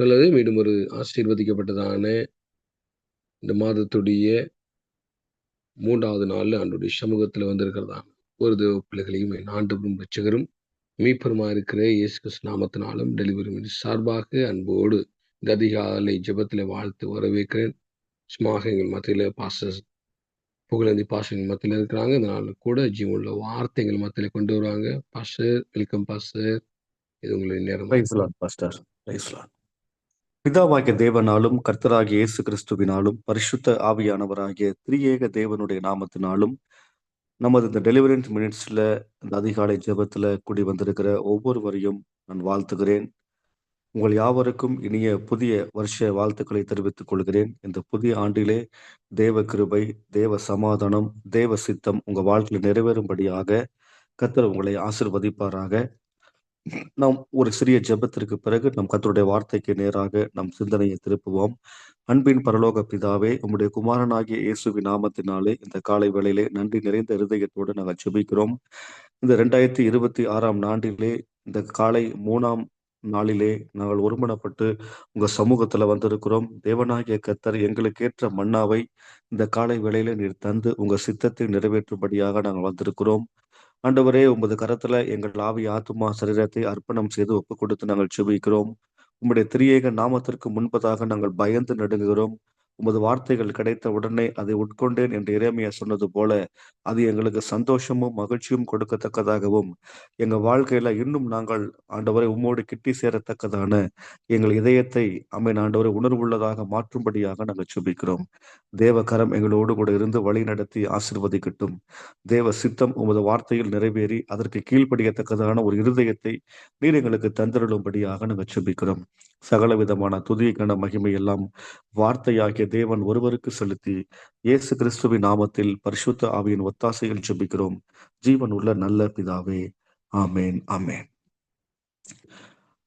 நல்லது. மீண்டும் ஒரு ஆசீர்வதிக்கப்பட்டதான இந்த மாதத்துடைய 3வது நாள்ல ஆண்டவருடைய சமூகத்துல வந்திருக்கிறதான ஒரு தேவ பிள்ளைகளையும் என் ஆண்டவரும் இரட்சகரும் மீட்பருமா இருக்கிற இயேசு கிறிஸ்து நாமத்தினாலும் டெலிவரி மினிஸ்ட்ரி சார்பாக அன்போடு இந்த அதிகாலை ஜெபத்திலே வாழ்த்து வரவேற்கிறேன். சும்மாக எங்கள் மத்தியில பாஸ்டர் புகழேந்தி பாஸ்டர் எங்கள் மத்தியில இருக்கிறாங்க. இதனால கூட ஜீவனுள்ள வார்த்தை எங்கள் மத்தியில கொண்டு வருவாங்க. Pastor welcome pastor. இது உங்களுடைய நேரம். Praise Lord pastor. Praise Lord. பிதாவாகிய தேவனாலும் கர்த்தராகிய இயேசு கிறிஸ்துவினாலும் பரிசுத்த ஆவியானவராகிய திரியேக தேவனுடைய நாமத்தினாலும் நமது இந்த டெலிவரன்ஸ் மினிட்ஸ்ல இந்த அதிகாலை ஜெபத்துல கூடி வந்திருக்கிற ஒவ்வொருவரையும் நான் வாழ்த்துகிறேன். உங்கள் யாவருக்கும் இனிய புதிய வருஷ வாழ்த்துக்களை தெரிவித்துக் கொள்கிறேன். இந்த புதிய ஆண்டிலே தேவ கிருபை, தேவ சமாதானம், தேவ சித்தம் உங்க வாழ்க்கையில் நிறைவேறும்படியாக கர்த்தர் உங்களை ஆசீர்வதிப்பாராக. நாம் ஒரு சிறிய ஜெபத்திற்கு பிறகு நம் கர்த்தருடைய வார்த்தைக்கு நேராக நம் சிந்தனையை திருப்புவோம். அன்பின் பரலோக பிதாவே, உம்முடைய குமாரனாகிய இயேசுவின் நாமத்தினாலே இந்த காலை வேளையிலே நன்றி நிறைந்த இருதயத்தோடு நாங்கள் ஜெபிக்கிறோம். இந்த 2026ஆம் ஆண்டிலே இந்த காலை 3ஆம் நாளிலே நாங்கள் ஒருமனப்பட்டு உங்க சமூகத்துல வந்திருக்கிறோம். தேவனாகிய கர்த்தர் எங்களுக்கேற்ற மன்னாவை இந்த காலை வேளையிலே நீர் தந்து உங்க சித்தத்தை நிறைவேற்றும்படியாக நாங்கள் வந்திருக்கிறோம். ஆண்டவரே, உமது கரத்துல எங்கள் ஆவி, ஆத்துமா, சரீரத்தை அர்ப்பணம் செய்து ஒப்புக் கொடுத்து நாங்கள் ஜெபிக்கிறோம். உம்முடைய திரியேக நாமத்திற்கு முன்பதாக நாங்கள் பயந்து நடுங்குகிறோம். உமது வார்த்தைகள் கிடைத்த உடனே அதை உட்கொண்டேன் என்று எரேமியா சொன்னது போல அது எங்களுக்கு சந்தோஷமும் மகிழ்ச்சியும் கொடுக்கத்தக்கதாகவும் எங்க வாழ்க்கையில இன்னும் நாங்கள் ஆண்டவரை உம்மோடு கிட்டி சேரத்தக்கதான எங்கள் இதயத்தை ஆண்டவரை உணர்வுள்ளதாக மாற்றும்படியாக நாங்கள் ஜெபிக்கிறோம். தேவ கரம் எங்களோடு கூட இருந்து வழி நடத்தி ஆசீர்வதிக்கட்டும். தேவ சித்தம் உமது வார்த்தையில் நிறைவேறி அதற்கு கீழ்ப்படியத்தக்கதான ஒரு இருதயத்தை நீர் எங்களுக்கு தந்திருளும்படியாக நாங்கள் ஜெபிக்கிறோம். சகல விதமான துதி கன மகிமை எல்லாம் வார்த்தையாகிய தேவன் ஒருவருக்கு செலுத்தி இயேசு கிறிஸ்துவின் நாமத்தில் பரிசுத்த ஆவியின் ஒத்தாசையில் ஜெபிக்கிறோம். ஜீவன் உள்ள நல்ல பிதாவே, ஆமேன் ஆமேன்.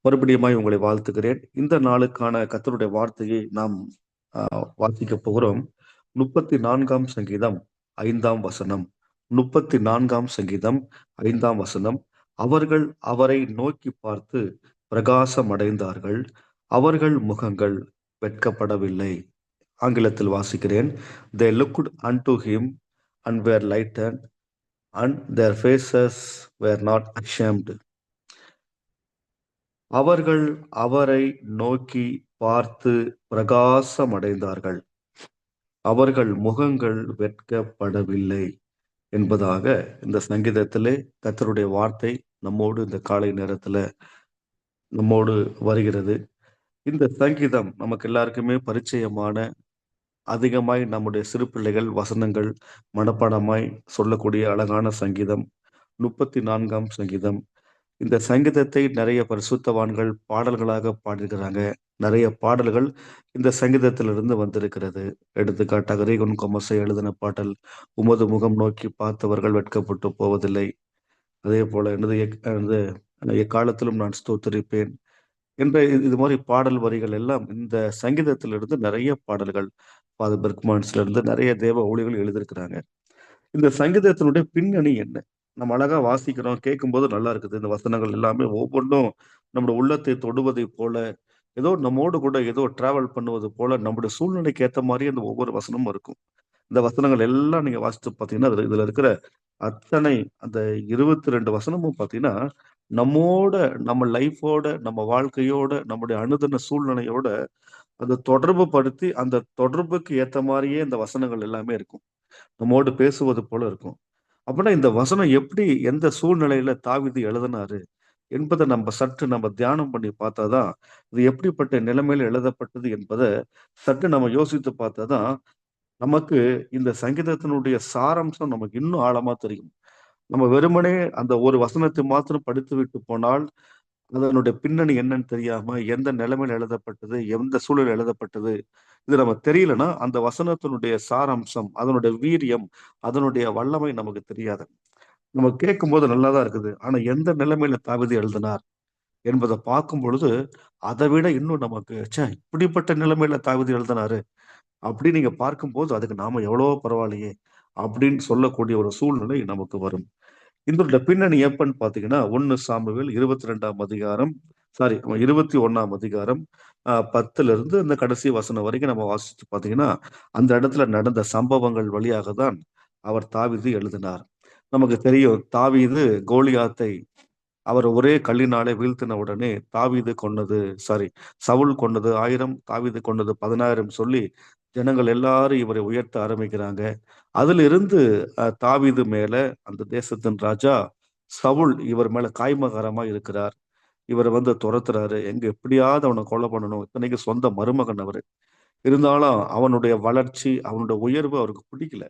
மறுபடியுமாய் உங்களை வாழ்த்துகிறேன். இந்த நாளுக்கான கர்த்தருடைய வார்த்தையை நாம் வாசிக்க போகிறோம். 34ஆம் சங்கீதம் 5ஆம் வசனம். 34ஆம் சங்கீதம் 5ஆம் வசனம். அவர்கள் அவரை நோக்கி பார்த்து பிரகாசம் அடைந்தார்கள், அவர்கள் முகங்கள் வெட்கப்படவில்லை. ஆங்கிலத்தில் வாசிக்கிறேன். They looked unto him and were lightened, and their faces were not ashamed. அவர்கள் அவரை நோக்கி பார்த்து பிரகாசம் அடைந்தார்கள், அவர்கள் முகங்கள் வெட்கப்படவில்லை என்பதாக இந்த சங்கீதத்திலே கர்த்தருடைய வார்த்தை நம்மோடு இந்த காலை நேரத்துல நம்மோடு வருகிறது. இந்த சங்கீதம் நமக்கு எல்லாருக்குமே பரிச்சயமான, அதிகமாய் நம்முடைய சிறு பிள்ளைகள் வசனங்கள் மனப்பாடமாய் சொல்லக்கூடிய அழகான சங்கீதம் 34ஆம் சங்கீதம். இந்த சங்கீதத்தை நிறைய பரிசுத்தவான்கள் பாடல்களாக பாடியிருக்கிறாங்க. நிறைய பாடல்கள் இந்த சங்கீதத்திலிருந்து வந்திருக்கிறது. எடுத்துக்காட்டாக ரீகன் கொமசை எழுதின பாடல், உமது முகம் நோக்கி பார்த்தவர்கள் வெட்கப்பட்டு போவதில்லை. அதே போல எக்காலத்திலும் நான் ஸ்தோத்திரிப்பேன் என்ற இது மாதிரி பாடல் வரிகள் எல்லாம் இந்த சங்கீதத்திலிருந்து நிறைய பாடல்கள் ஃபாதர் பெர்க்மான்ஸ்ல இருந்து நிறைய தேவ ஊழியர்கள் எழுதியிருக்கிறாங்க. இந்த சங்கீதத்தினுடைய பின்னணி என்ன? நம்ம அழகா வாசிக்கிறோம், கேட்கும்போது நல்லா இருக்குது. இந்த வசனங்கள் எல்லாமே ஒவ்வொன்றும் நம்முடைய உள்ளத்தை தொடுவதை போல, ஏதோ நம்மோடு கூட ஏதோ டிராவல் பண்ணுவது போல, நம்முடைய சூழ்நிலைக்கு ஏற்ற மாதிரி அந்த ஒவ்வொரு வசனமும் இருக்கும். இந்த வசனங்கள் எல்லாம் நீங்க வாசித்து பார்த்தீங்கன்னா இதுல இருக்கிற அத்தனை அந்த 22 வசனமும் பார்த்தீங்கன்னா நம்மோட, நம்ம லைஃபோட, நம்ம வாழ்க்கையோட, நம்முடைய அனுதின சூழ்நிலையோட அதை தொடர்பு படுத்தி அந்த தொடர்புக்கு ஏற்ற மாதிரியே இந்த வசனங்கள் எல்லாமே இருக்கும். நம்மோடு பேசுவது போல இருக்கும். அப்படின்னா இந்த வசனம் எப்படி, எந்த சூழ்நிலையில தாவீது எழுதினாரு என்பதை நம்ம தியானம் பண்ணி பார்த்தாதான், இது எப்படிப்பட்ட நிலைமையில எழுதப்பட்டது என்பதை சற்று நம்ம யோசித்து பார்த்தாதான் நமக்கு இந்த சங்கீதத்தினுடைய சாராம்சம் நமக்கு இன்னும் ஆழமா தெரியும். நம்ம வெறுமனே அந்த ஒரு வசனத்தை மாத்திரம் படித்து விட்டு போனால் அதனுடைய பின்னணி என்னன்னு தெரியாம, எந்த நிலைமையில எழுதப்பட்டது, எந்த சூழலில் எழுதப்பட்டது, இது நம்ம தெரியலன்னா அந்த வசனத்தினுடைய சாராம்சம், அதனுடைய வீரியம், அதனுடைய வல்லமை நமக்கு தெரியாது. நம்ம கேட்கும்போது நல்லாதான் இருக்குது. ஆனா எந்த நிலைமையில தாவீது எழுதினார் என்பதை பார்க்கும் பொழுது அதை விட இன்னும் நமக்கு இப்படிப்பட்ட நிலைமையில தாவீது எழுதினாரு அப்படின்னு நீங்க பார்க்கும்போது அதுக்கு நாம எவ்வளவோ பரவாயில்லையே அப்படின்னு சொல்லக்கூடிய ஒரு சூழ்நிலை நமக்கு வரும். இதோட பின்னணி எப்பன்னு பாத்தீங்கன்னா 1 சாமுவேல் 22ஆம் அதிகாரம் சாரி 21ஆம் அதிகாரம் 10ல இருந்து இந்த கடைசி வசனம் வரைக்கும் நம்ம வாசிச்சு பார்த்தீங்கன்னா, அந்த இடத்துல நடந்த சம்பவங்கள் வழியாக தான் அவர் தாவீது எழுதினார். நமக்கு தெரியும் தாவீது கோலியாத்தை அவர் ஒரே கல்லினாலே வீழ்த்தின உடனே தாவீது கொன்னது சாரி சவுல் கொன்னது 1000 தாவீது கொன்னது 10,000 சொல்லி ஜனங்கள் எல்லாரும் இவரை உயர்த்த ஆரம்பிக்கிறாங்க. அதிலிருந்து தாவீது மேல அந்த தேசத்தின் ராஜா சவுல் இவர் மேல காய்மகாரமா இருக்கிறார். இவர வந்து துரத்துறாரு. எங்க எப்படியாவது அவன கொலை பண்ணணும். இத்தனைக்கும் சொந்த மருமகன் அவரு. இருந்தாலும் அவனுடைய வளர்ச்சி, அவனுடைய உயர்வு அவருக்கு பிடிக்கல.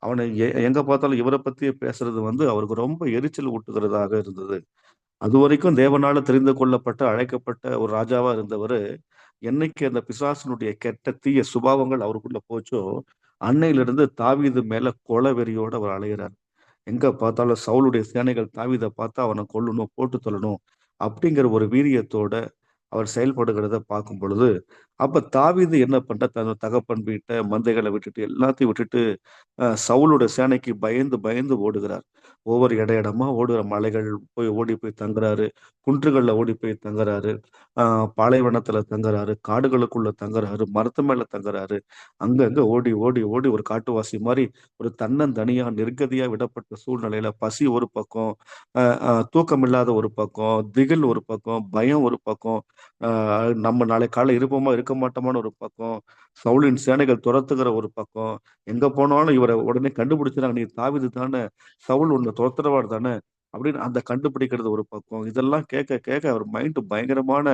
அவன எங்க பார்த்தாலும் இவர பத்தியே பேசுறது வந்து அவருக்கு ரொம்ப எரிச்சல் ஊட்டுகிறதாக இருந்தது. அதுவரைக்கும் தேவனால தெரிந்து கொள்ளப்பட்ட, அழைக்கப்பட்ட ஒரு ராஜாவா இருந்தவரு, என்னைக்கு அந்த பிசாசினுடைய கெட்ட தீய சுபாவங்கள் அவருக்குள்ள போச்சோ, அன்னையிலிருந்து தாவீது மேல கொலை வெறியோட அவர் அலையிறார். எங்க பார்த்தாலும் சவுலுடைய சேனைகள் தாவீத பார்த்தா அவன கொல்லணும், போட்டு தள்ளணும் அப்படிங்கிற ஒரு வீரியத்தோட அவர் செயல்படுகிறத பார்க்கும் பொழுது, அப்ப தாவீது என்ன தன் தகப்பன் வீட்ட, மந்தைகள விட்டுட்டு எல்லாத்தையும் விட்டுட்டு சவுலோட சேனைக்கு பயந்து பயந்து ஓடுகிறார். ஒவ்வொரு இடமா ஓடுற மலைகள் போய் ஓடி போய் தங்குறாரு. குன்றுகள்ல ஓடி போய் தங்குறாரு. அ பாலைவனத்துல தங்குறாரு. காடுகளுக்குள்ள தங்குறாரு. மரத்து மேல தங்குறாரு. அங்கங்க ஓடி, ஓடி, ஓடி ஒரு காட்டுவாசி மாரி ஒரு தன்னந்தனியா நிர்கதியா விடப்பட்ட சூழ்நிலையில பசி ஒரு பக்கம், அ அ தூக்கம் இல்லாத ஒரு பக்கம், திகில் ஒரு பக்கம், பயம் ஒரு பக்கம், அ நம்ம நாளைக்கு காலைல இருப்போமா, இருக்க மாட்டோமான்னு ஒரு பக்கம், சவுலின் சேனைகள் துரத்துகிற ஒரு பக்கம், எங்க போனாலும் இவர உடனே கண்டுபிடிச்சுறாங்க. "நீ தாவீது தானே, சவுல் உன்ன துரத்துறவர் தானே" அப்படின்னு அந்த கண்டுபிடிக்கிறது ஒரு பக்கம். இதெல்லாம் கேட்க கேட்க அவர் மைண்ட் பயங்கரமான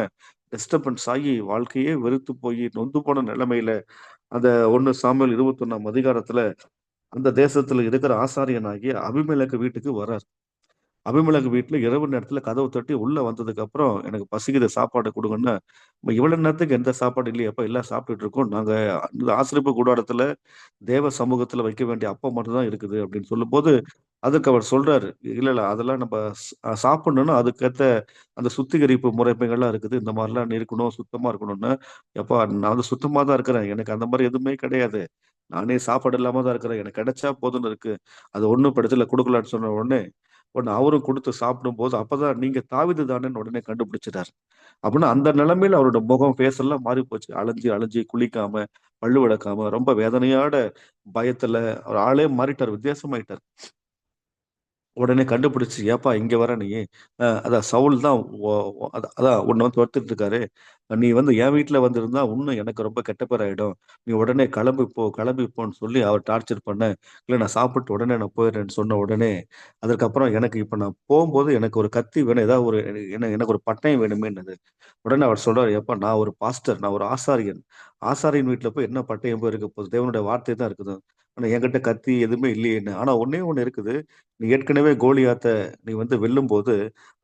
டிஸ்டர்பன்ஸ் ஆகி வாழ்க்கையே வெறுத்து போய் நொந்து போன நிலைமையில அந்த 1 சாமுவேல் 21ஆம் அதிகாரத்துல அந்த தேசத்துல இருக்கிற ஆசாரியனாகிய அபிமெலேக்கு வீட்டுக்கு வர்றார். அபிமெலேக்கு வீட்ல இரவு நேரத்துல கதவு தட்டி உள்ள வந்ததுக்கு அப்புறம், "எனக்கு பசிக்குது சாப்பாடு குடுங்கன்னா." "இவ்வளவு நேரத்துக்கு எந்த சாப்பாடும் இல்லையேப்பா, எல்லாம் சாப்பிட்டுட்டு இருக்கோம். நாங்க இந்த ஆசரிப்பு கூடாரத்துல தேவ சமூகத்துல வைக்க வேண்டிய அப்பம் மட்டும் தான் இருக்குது." அப்படின்னு சொல்லும்போது, அதுக்கு அவர் சொல்றாரு, "இல்ல, இல்ல அதெல்லாம் நம்ப சாப்பிடணும்னா அதுக்கேத்த அந்த சுத்திகரிப்பு முறைமைகள்லாம் இருக்குது. இந்த மாரிலாம் இருக்கணும், சுத்தமா இருக்கணும்னு." "எப்பா நான் வந்து சுத்தமா தான் இருக்கிறேன். எனக்கு அந்த மாரி எதுவுமே கிடையாது. நானே சாப்பாடு இல்லாம தான் இருக்கிறேன். எனக்கு கிடைச்சா போதும்னு இருக்கு. அது ஒண்ணும் பிரச்சனை இல்ல குடுக்கலான்னு" சொன்ன உடனே அவரும் குடுத்து சாப்பிடும்போது, அப்பதான் நீங்க தாவீது தானேன்னு உடனே கண்டுபிடிச்சுட்டாரு. அப்பன்னா அந்த நிலைமையில அவரோட முகம், ஃபேஸ் எல்லாம் மாறி போச்சு. அலைஞ்சு, அலைஞ்சு குளிக்காம, பல்லு விளக்காம, ரொம்ப வேதனையோட, பயத்துல அவர் ஆளே மாறிட்டாரு. வித்தியாசமாயிட்டாரு. உடனே கண்டுபிடிச்சு, "ஏப்பா இங்க வர நீ? அதான் சவுல் தான் ஒ ஒ அதான் உன்ன வந்து தொரத்திட்டு இருக்காரு. நீ வந்து என் வீட்ல வந்திருந்தா, இன்னும் எனக்கு ரொம்ப கெட்ட பேர் ஆயிடும். நீ உடனே கிளம்பி போ, கிளம்பி போன்னு" சொல்லி அவர் டார்ச்சர் பண்ண, "இல்ல நான் சாப்பிட்டு உடனே நான் போயிடுறேன்னு" சொன்ன உடனே, அதற்கப்புறம் எனக்கு இப்ப நான் போம்போது எனக்கு ஒரு கத்தி வேணும். ஏதாவது ஒரு எனக்கு ஒரு பட்டயம் வேணுமேன்னுது. உடனே அவர் சொல்றாரு, "எப்பா நான் ஒரு பாஸ்டர், நான் ஒரு ஆசாரியன். ஆசாரியன் வீட்ல போய் என்ன பட்டயம் போய் இருக்க போகுது? தேவனுடைய வார்த்தை தான் இருக்குது. ஆனா என்கிட்ட கத்தி எதுவுமே இல்லையேன்னு. ஆனா ஒண்ணே ஒண்ணு இருக்குது. நீ ஏற்கனவே கோலியாத்த நீ வந்து வெல்லும்போது,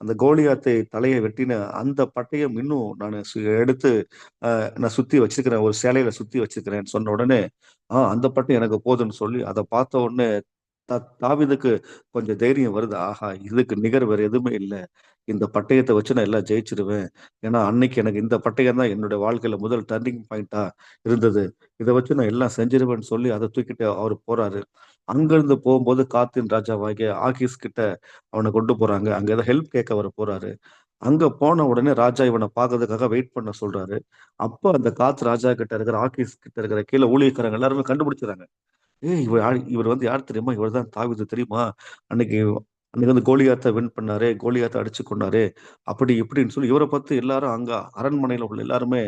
அந்த கோலியாத்தை தலைய வெட்டின அந்த பட்டயம் இன்னும் நானு எடுத்து நான் சுத்தி வச்சிருக்கிறேன். ஒரு சேலையில சுத்தி வச்சிருக்கிறேன்னு" சொன்ன உடனே, அந்த பட்டயம் எனக்கு போதும்ன்னு சொல்லி, அத பார்த்த உடனே தாவீதுக்கு கொஞ்சம் தைரியம் வருது. ஆஹா! இதுக்கு நிகர் வேற எதுவுமே இல்ல. இந்த பட்டயத்த வச்சு நான் எல்லாம் ஜெயிச்சுருவேன். ஏன்னா, அன்னைக்கு எனக்கு இந்த பட்டயம் தான் என்னுடைய வாழ்க்கையில முதல் டர்னிங் பாயிண்ட்டா இருந்தது. இத வச்சு நான் எல்லாம் செஞ்சுருவேன்னு சொல்லி அத தூக்கிட்டு அவரு போறாரு. அங்கருந்து போம்போது காத்தின் ராஜாவாகிய ஆகீஸ் கிட்ட அவன கொண்டு போறாங்க. அங்க ஏதோ ஹெல்ப் கேட்க அவரு போறாரு. அங்க போன உடனே ராஜா இவன பார்க்கறதுக்காக வெயிட் பண்ண சொல்றாரு. அப்ப அந்த காத் ராஜா கிட்ட இருக்கிற ஆகீஸ் கிட்ட இருக்கிற கீழ ஊழியக்காரங்க எல்லாருமே கண்டுபிடிச்சுறாங்க. "ஏய் இவர் வந்து யார் தெரியுமா? இவர் தான் தாவீது தெரியுமா? அன்னைக்கு அன்னைக்கு வந்து கோலியாத்த வின் பண்ணாரே! கோலியாத்த அடிச்சு கொன்னாரே!" அப்படி இப்படின்னு சொல்லி இவர பத்தி எல்லாரும் அங்க அரண்மனையில உள்ள எல்லாருமே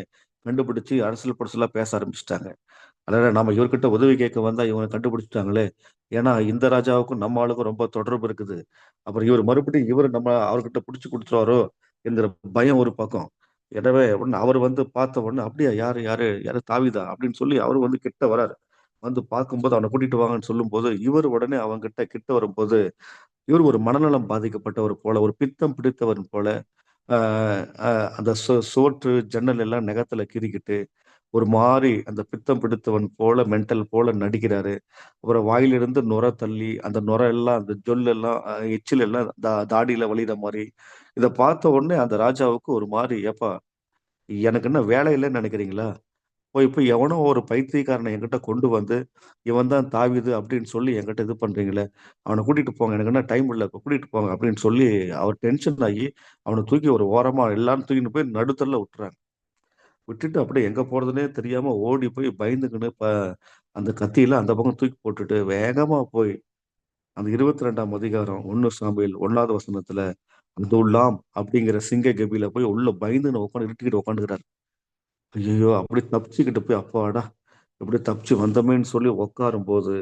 கண்டுபிடிச்சு அரசல் புரசலா பேச ஆரம்பிச்சுட்டாங்க. அடடா! நாம இவர்கிட்ட உதவி கேட்க வந்தா இவங்க கண்டுபிடிச்சுட்டாங்களே! ஏன்னா இந்த ராஜாவுக்கும் நம்ம ஆளுக்கும் ரொம்ப தொடர்பு இருக்குது. அப்புறம் இவர் மறுபடியும் இவரு நம்ம அவர்கிட்ட புடிச்சு குடுத்துருவாரோ! என்கிற பயம் ஒரு பக்கம். எனவே உடனே அவரு வந்து பார்த்த உடனே, "அப்படியா யாரு யாரு யாரு தாவீதா?" அப்படின்னு சொல்லி அவரு வந்து கிட்ட வராரு. வந்து பார்க்கும்போது அவன கூட்டிட்டு வாங்கன்னு சொல்லும்போது, இவரு உடனே அவன்கிட்ட கிட்ட வரும்போது, இவரு ஒரு மனநலம் பாதிக்கப்பட்டவர் போல, ஒரு பித்தம் பிடித்தவன் போல, அ அ அந்த சுவற்று, ஜன்னல் எல்லாம் நெகத்துல கீறிக்கிட்டு, ஒரு மாரி அந்த பித்தம் பிடித்தவன் போல, மென்டல் போல நடிக்கிறாரு. அப்புறம் வாயிலிருந்து நுரை தள்ளி, அந்த நுரை எல்லாம், அந்த ஜொல் எல்லாம், எச்சில் எல்லாம் தாடியில வழியிற மாரி. இத பார்த்த உடனே அந்த ராஜாவுக்கு ஒரு மாரி, "ஏப்பா எனக்கு என்ன வேலை இல்லன்னு நெனைக்கிறீங்களா? போய் எவனோ ஒரு பைத்தியக்காரனை என்கிட்ட கொண்டு வந்து, இவன் தான் தாவீது அப்படின்னு சொல்லி என்கிட்ட இது பண்றீங்களே, அவன கூட்டிட்டு போங்க. எனக்கு என்ன டைம் இல்ல. இப்ப கூட்டிட்டு போங்க அப்படின்னு சொல்லி அவர் டென்ஷன் ஆகி, அவன தூக்கி ஒரு ஓரமா எல்லாரும் தூக்கின்னு போய் நடுத்தெருவுல விட்டுறாங்க. விட்டுட்டு அப்படியே எங்க போறதுன்னே தெரியாம ஓடி போய் பயந்துக்கின்னு அந்த கத்தியில அந்த பக்கம் தூக்கி போட்டுட்டு வேகமா போய் அந்த 22ஆம் அதிகாரம் 1 சாமுவேல் 1வது வசனத்துல, "அதுல்லாம்" அப்படிங்கிற சிங்க கெபியில போய் உள்ள பயந்துன்னு உட்காந்து இருட்டிக்கிட்டு உட்காந்துக்கிறாரு. ஐயய்யோ! அப்படி தப்பிச்சுக்கிட்டு போய் அப்பாடா! எப்படியோ தப்பிச்சு வந்தோமேன்னு சொல்லி உட்காரும்போது,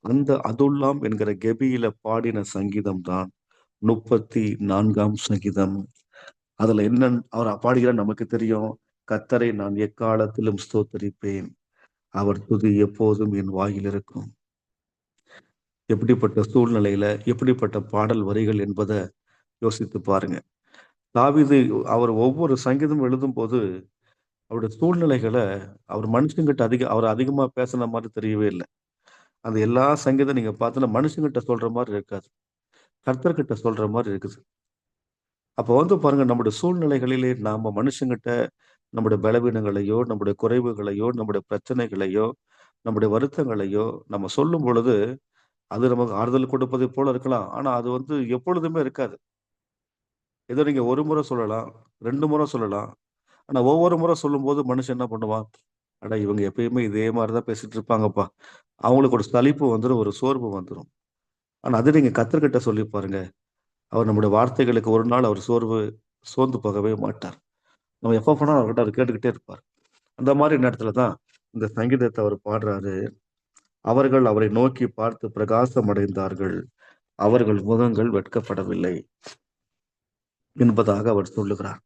அந்த அதுல்லாம் என்கிற கெபியில பாடின சங்கீதம் தான் 34ஆம் சங்கீதம். அதுல என்னன்னு அவர் பாடுகிறார் நமக்கு தெரியும். "கர்த்தரை நான் எக்காலத்திலும் ஸ்தோத்தரிப்பேன். அவர் துதி எப்போதும் என் வாயில் இருக்கும்." எப்படிப்பட்ட சூழ்நிலையில, எப்படிப்பட்ட பாடல் வரிகள் என்பத யோசித்து பாருங்க. தாவீது அவர் ஒவ்வொரு சங்கீதமும் எழுதும்போது, அவருடைய சூழ்நிலைகள அவர் மனுஷங்கிட்ட அவர் அதிகமா பேசுன மாரி தெரியவே இல்ல. அந்த எல்லா சங்கீதம் நீங்க பார்த்தீங்கன்னா, மனுஷங்கிட்ட சொல்ற மாரி இருக்காது. கர்த்தர்கிட்ட சொல்ற மாரி இருக்குது. அப்ப வந்து பாருங்க, நம்முடைய சூழ்நிலைகளிலே நாம மனுஷங்கிட்ட நம்முடைய பலவீனங்களையோ, நம்முடைய குறைவுகளையோ, நம்முடைய பிரச்சனைகளையோ, நம்முடைய வருத்தங்களையோ நம்ம சொல்லும் பொழுது, அது நமக்கு ஆறுதல் கொடுப்பதைப் போல இருக்கலாம். ஆனா, அது வந்து எப்பொழுதுமே இருக்காது. ஏதோ நீங்க ஒரு முறை சொல்லலாம், 2 முறை சொல்லலாம். ஆனா, ஒவ்வொரு முறை சொல்லும்போது மனுஷன் என்ன பண்ணுவான்? அட இவங்க எப்பயுமே இதே மாரி தான் பேசிட்டு இருப்பாங்கப்பா. அவங்களுக்கு ஒரு சலிப்பு வந்துரும், ஒரு சோர்வு வந்துரும். ஆனா, அது நீங்க கர்த்தர்கிட்ட சொல்லி பாருங்க. அவர் நம்முடைய வார்த்தைகளுக்கு ஒரு நாள் அவர் சோர்ந்து போகவே மாட்டார். நம்ம எப்ப போனாலும் அவர்கிட்ட அவர் கேட்டுக்கிட்டே இருப்பார். அந்த மாரி நேரத்துல தான் இந்த சங்கீதத்த அவர் பாடுறாரு. அவர்கள் அவரை நோக்கி பார்த்து பிரகாசம் அடைந்தார்கள். அவர்கள் முகங்கள் வெட்கப்படவில்லை என்பதாக அவர் சொல்லுகிறார்.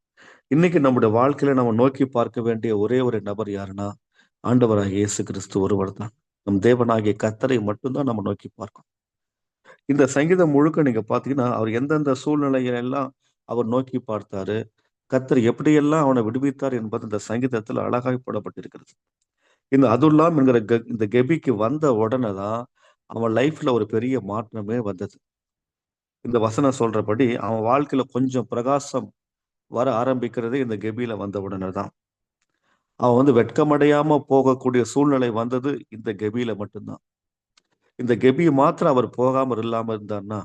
இன்னைக்கு நம்முடைய வாழ்க்கையில நம்ம நோக்கி பார்க்க வேண்டிய ஒரே ஒரு நபர் யாருன்னா, ஆண்டவராகிய இயேசு கிறிஸ்து ஒருவர் தான். நம் தேவனாகிய கர்த்தரை மட்டும் தான் நம்ம நோக்கி பார்க்கணும். இந்த சங்கீதம் முழுக்க நீங்க பார்த்தீங்கன்னா, அவர் எந்தெந்த சூழ்நிலைகளை எல்லாம் அவர் நோக்கி பார்த்தாரு, கர்த்தர் எப்படியெல்லாம் அவனை விடுவித்தார் என்பது இந்த சங்கீதத்தில் அழகாய் போடப்பட்டிருக்கிறது. இந்த அதுல்லாம் என்கிற இந்த கெபிக்கு வந்த உடனே தான், அவன் லைஃப்ல ஒரு பெரிய மாற்றமே வந்தது. இந்த வசனம் சொல்றபடி, அவன் வாழ்க்கையில கொஞ்சம் பிரகாசம் வர ஆரம்பிக்கிறதே இந்த கெபியில வந்த உடனே தான். அவன் வந்து வெட்கமடையாம போகக்கூடிய சூழ்நிலை வந்தது இந்த கெபியில மட்டும்தான். இந்த கெபி மாத்திரம் அவர் போகாம இல்லாம இருந்தார்னா,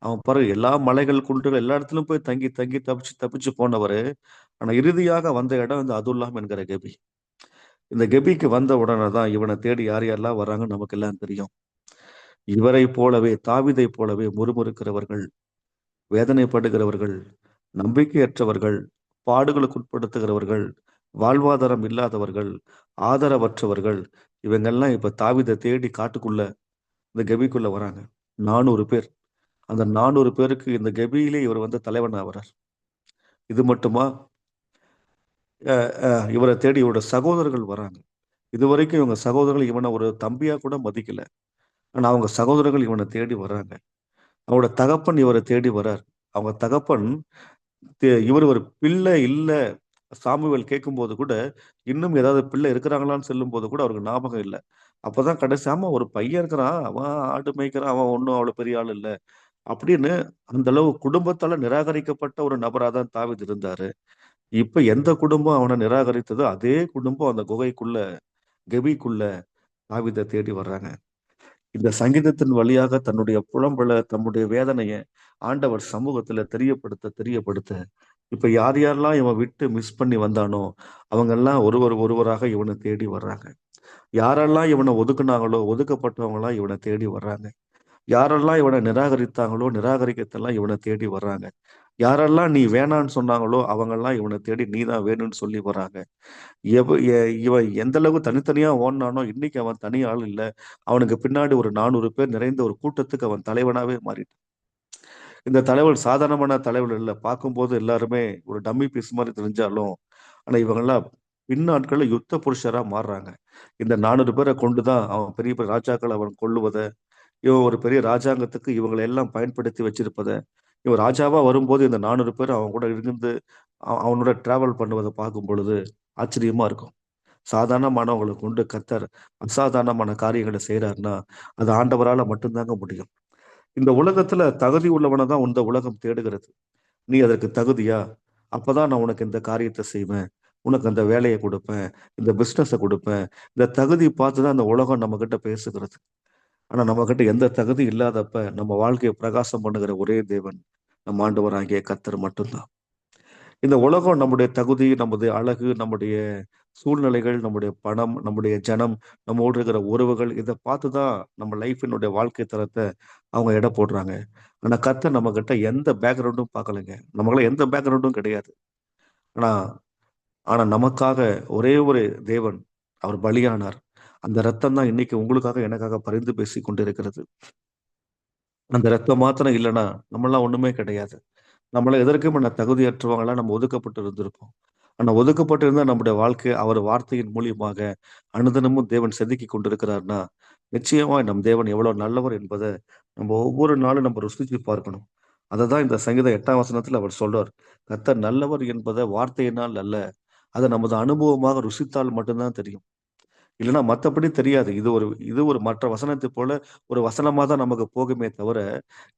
அவன் பாருங்க எல்லா மலைகள், குன்றுகள் எல்லா இடத்திலும் போய் தங்கி, தங்கி தப்பிச்சு, தப்பிச்சு போனவரு, ஆனா இறுதியாக வந்த இடம் இந்த அதுல்லாம் என்கிற கெபி. இந்த கெபிக்கு வந்த உடனே தான் இவன தேடி யார் யாரெல்லாம் வர்றாங்கன்னு நமக்கெல்லாம் தெரியும். இவரைப் போலவே, தாவீதைப் போலவே முறுமுறுக்கிறவர்கள், வேதனைப்படுகிறவர்கள், நம்பிக்கையற்றவர்கள், பாடுகளுக்கு உட்படுத்துகிறவர்கள், வாழ்வாதாரம் இல்லாதவர்கள், ஆதரவற்றவர்கள், இவங்கெல்லாம் இப்ப தாவீத தேடி காட்டுக்குள்ள, இந்த கெபிக்குள்ள வராங்க. 400 பேர். அந்த 400 பேருக்கு இந்த கெபியிலே இவர் வந்து தலைவனா வரார். இது மட்டுமா? அ அ இவர தேடி இவருடைய சகோதரர்கள் வராங்க. இதுவரைக்கும் இவங்க சகோதரர்கள் இவன ஒரு தம்பியா கூட மதிக்கல. ஆனா அவங்க சகோதரர்கள் இவன தேடி வராங்க. அவரோட தகப்பன் இவர தேடி வரார். அவங்க தகப்பன் இவரு ஒரு பிள்ளை இல்ல. சாமுவேல் கேட்கும்போது கூட, இன்னும் ஏதாவது பிள்ளை இருக்கிறாங்களான்னு சொல்லும்போது கூட அவருக்கு ஞாபகம் இல்ல. அப்பதான் கடைசி ஆமா ஒரு பையன் இருக்கிறான். அவன் ஆடு மேய்க்கிறான். அவன் ஒண்ணும் அவ்வளவு பெரிய ஆள் இல்ல. அப்படின்னு அந்த அளவு குடும்பத்தால நிராகரிக்கப்பட்ட ஒரு நபரா தான் தாவீது இருந்தாரு. இப்ப எந்த குடும்பம் அவன நிராகரித்ததோ, அதே குடும்பம் அந்த குகைக்குள்ள, கெபிக்குள்ள தாவீத தேடி வர்றாங்க. இந்த சங்கீதத்தின் வழியாக தன்னுடைய புலம்பல, தம்முடைய வேதனைய ஆண்டவர் சமூகத்துல தெரியப்படுத்த, இப்ப யார் யாரெல்லாம் இவன் விட்டு மிஸ் பண்ணி வந்தானோ, அவங்கெல்லாம் ஒருவராக இவன தேடி வர்றாங்க. யாரெல்லாம் இவன ஒதுக்குனாங்களோ, ஒதுக்கப்பட்டவங்கலாம் இவன தேடி வர்றாங்க. யாரெல்லாம் இவன நிராகரித்தாங்களோ, நிராகரிக்கத்தெல்லாம் இவன தேடி வர்றாங்க. யாரெல்லாம் நீ வேணான்னு சொன்னாங்களோ, அவங்கெல்லாம் இவன தேடி நீ தான் வேணும்னு சொல்லி வர்றாங்க. எவ எ இவன் எந்த அளவு தனித்தனியா ஓடுனானோ, இன்னைக்கு அவன் தனி ஆள் இல்ல. அவனுக்கு பின்னாடி ஒரு 400 பேர் நிறைந்த ஒரு கூட்டத்துக்கு அவன் தலைவனாவே மாறிட்டான். இந்த தலைவன் சாதாரணமான தலைவன் இல்ல. பார்க்கும்போது எல்லாருமே ஒரு டம்மி பீஸ் மாரி தெரிஞ்சாலும், ஆனா இவங்கலாம் பின்னாட்கள்ல யுத்த புருஷரா மாறுறாங்க. இந்த 400 பேர கொண்டு தான் அவன் பெரிய பெரிய ராஜாக்கள அவன் கொல்லுவத, இவன் ஒரு பெரிய ராஜாங்கத்துக்கு இவங்கள எல்லாம் பயன்படுத்தி வச்சிருப்பத, இவன் ராஜாவா வரும்போது இந்த 400 பேர் அவன் கூட இருந்து அவனோட டிராவல் பண்ணுவத பார்க்கும் பொழுது ஆச்சரியமா இருக்கும். சாதாரணமானவங்கள கொண்டு கர்த்தர் அசாதாரணமான காரியங்கள செய்றார்ன்னா, அது ஆண்டவரால மட்டும் தாங்க முடியும். இந்த உலகத்துல தகுதி உள்ளவன தான் இந்த உலகம் தேடுகிறது. நீ அதற்கு தகுதியா? அப்பதான் நான் உனக்கு இந்த காரியத்த செய்வேன். உனக்கு அந்த வேலையை கொடுப்பேன், இந்த பிஸ்னஸை கொடுப்பேன். இந்த தகுதி பார்த்து தான் அந்த உலகம் நம்ம கிட்ட பேசுகிறது. ஆனா நம்ம கிட்ட எந்த தகுதி இல்லாதப்ப நம்ம வாழ்க்கையை பிரகாசம் பண்ணுகிற ஒரே தேவன் நம்ம ஆண்டவராகிய கர்த்தர் மட்டும்தான். இந்த உலகம் நம்முடைய தகுதி, நம்முடைய அழகு, நம்முடைய சூழ்நிலைகள், நம்முடைய பணம், நம்முடைய ஜனம், நம்மோடு இருக்கிற உறவுகள் இதை பார்த்து தான் நம்ம லைஃபினுடைய வாழ்க்கை தரத்தை அவங்க எடை போடுறாங்க. ஆனா கர்த்தர் நம்ம கிட்ட எந்த பேக்ரவுண்டும் பார்க்கலைங்க. நமக்குள்ள எந்த பேக்ரவுண்டும் கிடையாது. ஆனா ஆனா நமக்காக ஒரே ஒரு தேவன் அவர் பலியானார். அந்த ரத்தம் தான் இன்னைக்கு உங்களுக்காக எனக்காக பரிந்து பேசி கொண்டிருக்கிறது. அந்த ரத்தம் மாத்திரம் இல்லைன்னா நம்மளாம் ஒண்ணுமே கிடையாது. நம்மள எதற்கும் தகுதியற்றவங்களா நம்ம ஒதுக்கப்பட்டு இருந்திருப்போம். ஆனா ஒதுக்கப்பட்டு இருந்தா நம்முடைய வாழ்க்கை அவர் வார்த்தையின் மூலியமாக அனுதினமும் தேவன் செதுக்கி கொண்டிருக்கிறார்னா, நிச்சயமா நம் தேவன் எவ்வளவு நல்லவர் என்பதை நம்ம ஒவ்வொரு நாளும் நம்ம ருசிச்சு பார்க்கணும். அததான் இந்த சங்கீதம் 8ஆம் வசனத்துல அவர் சொல்றார். கர்த்தர் நல்லவர் என்பதை வார்த்தையினால் அல்ல, அதை நமது அனுபவமாக ருசித்தால் மட்டும்தான் தெரியும். இல்லைன்னா மத்தபடி தெரியாது. இது ஒரு மற்ற வசனத்தை போல ஒரு வசனமா தான் நமக்கு போகுமே தவிர,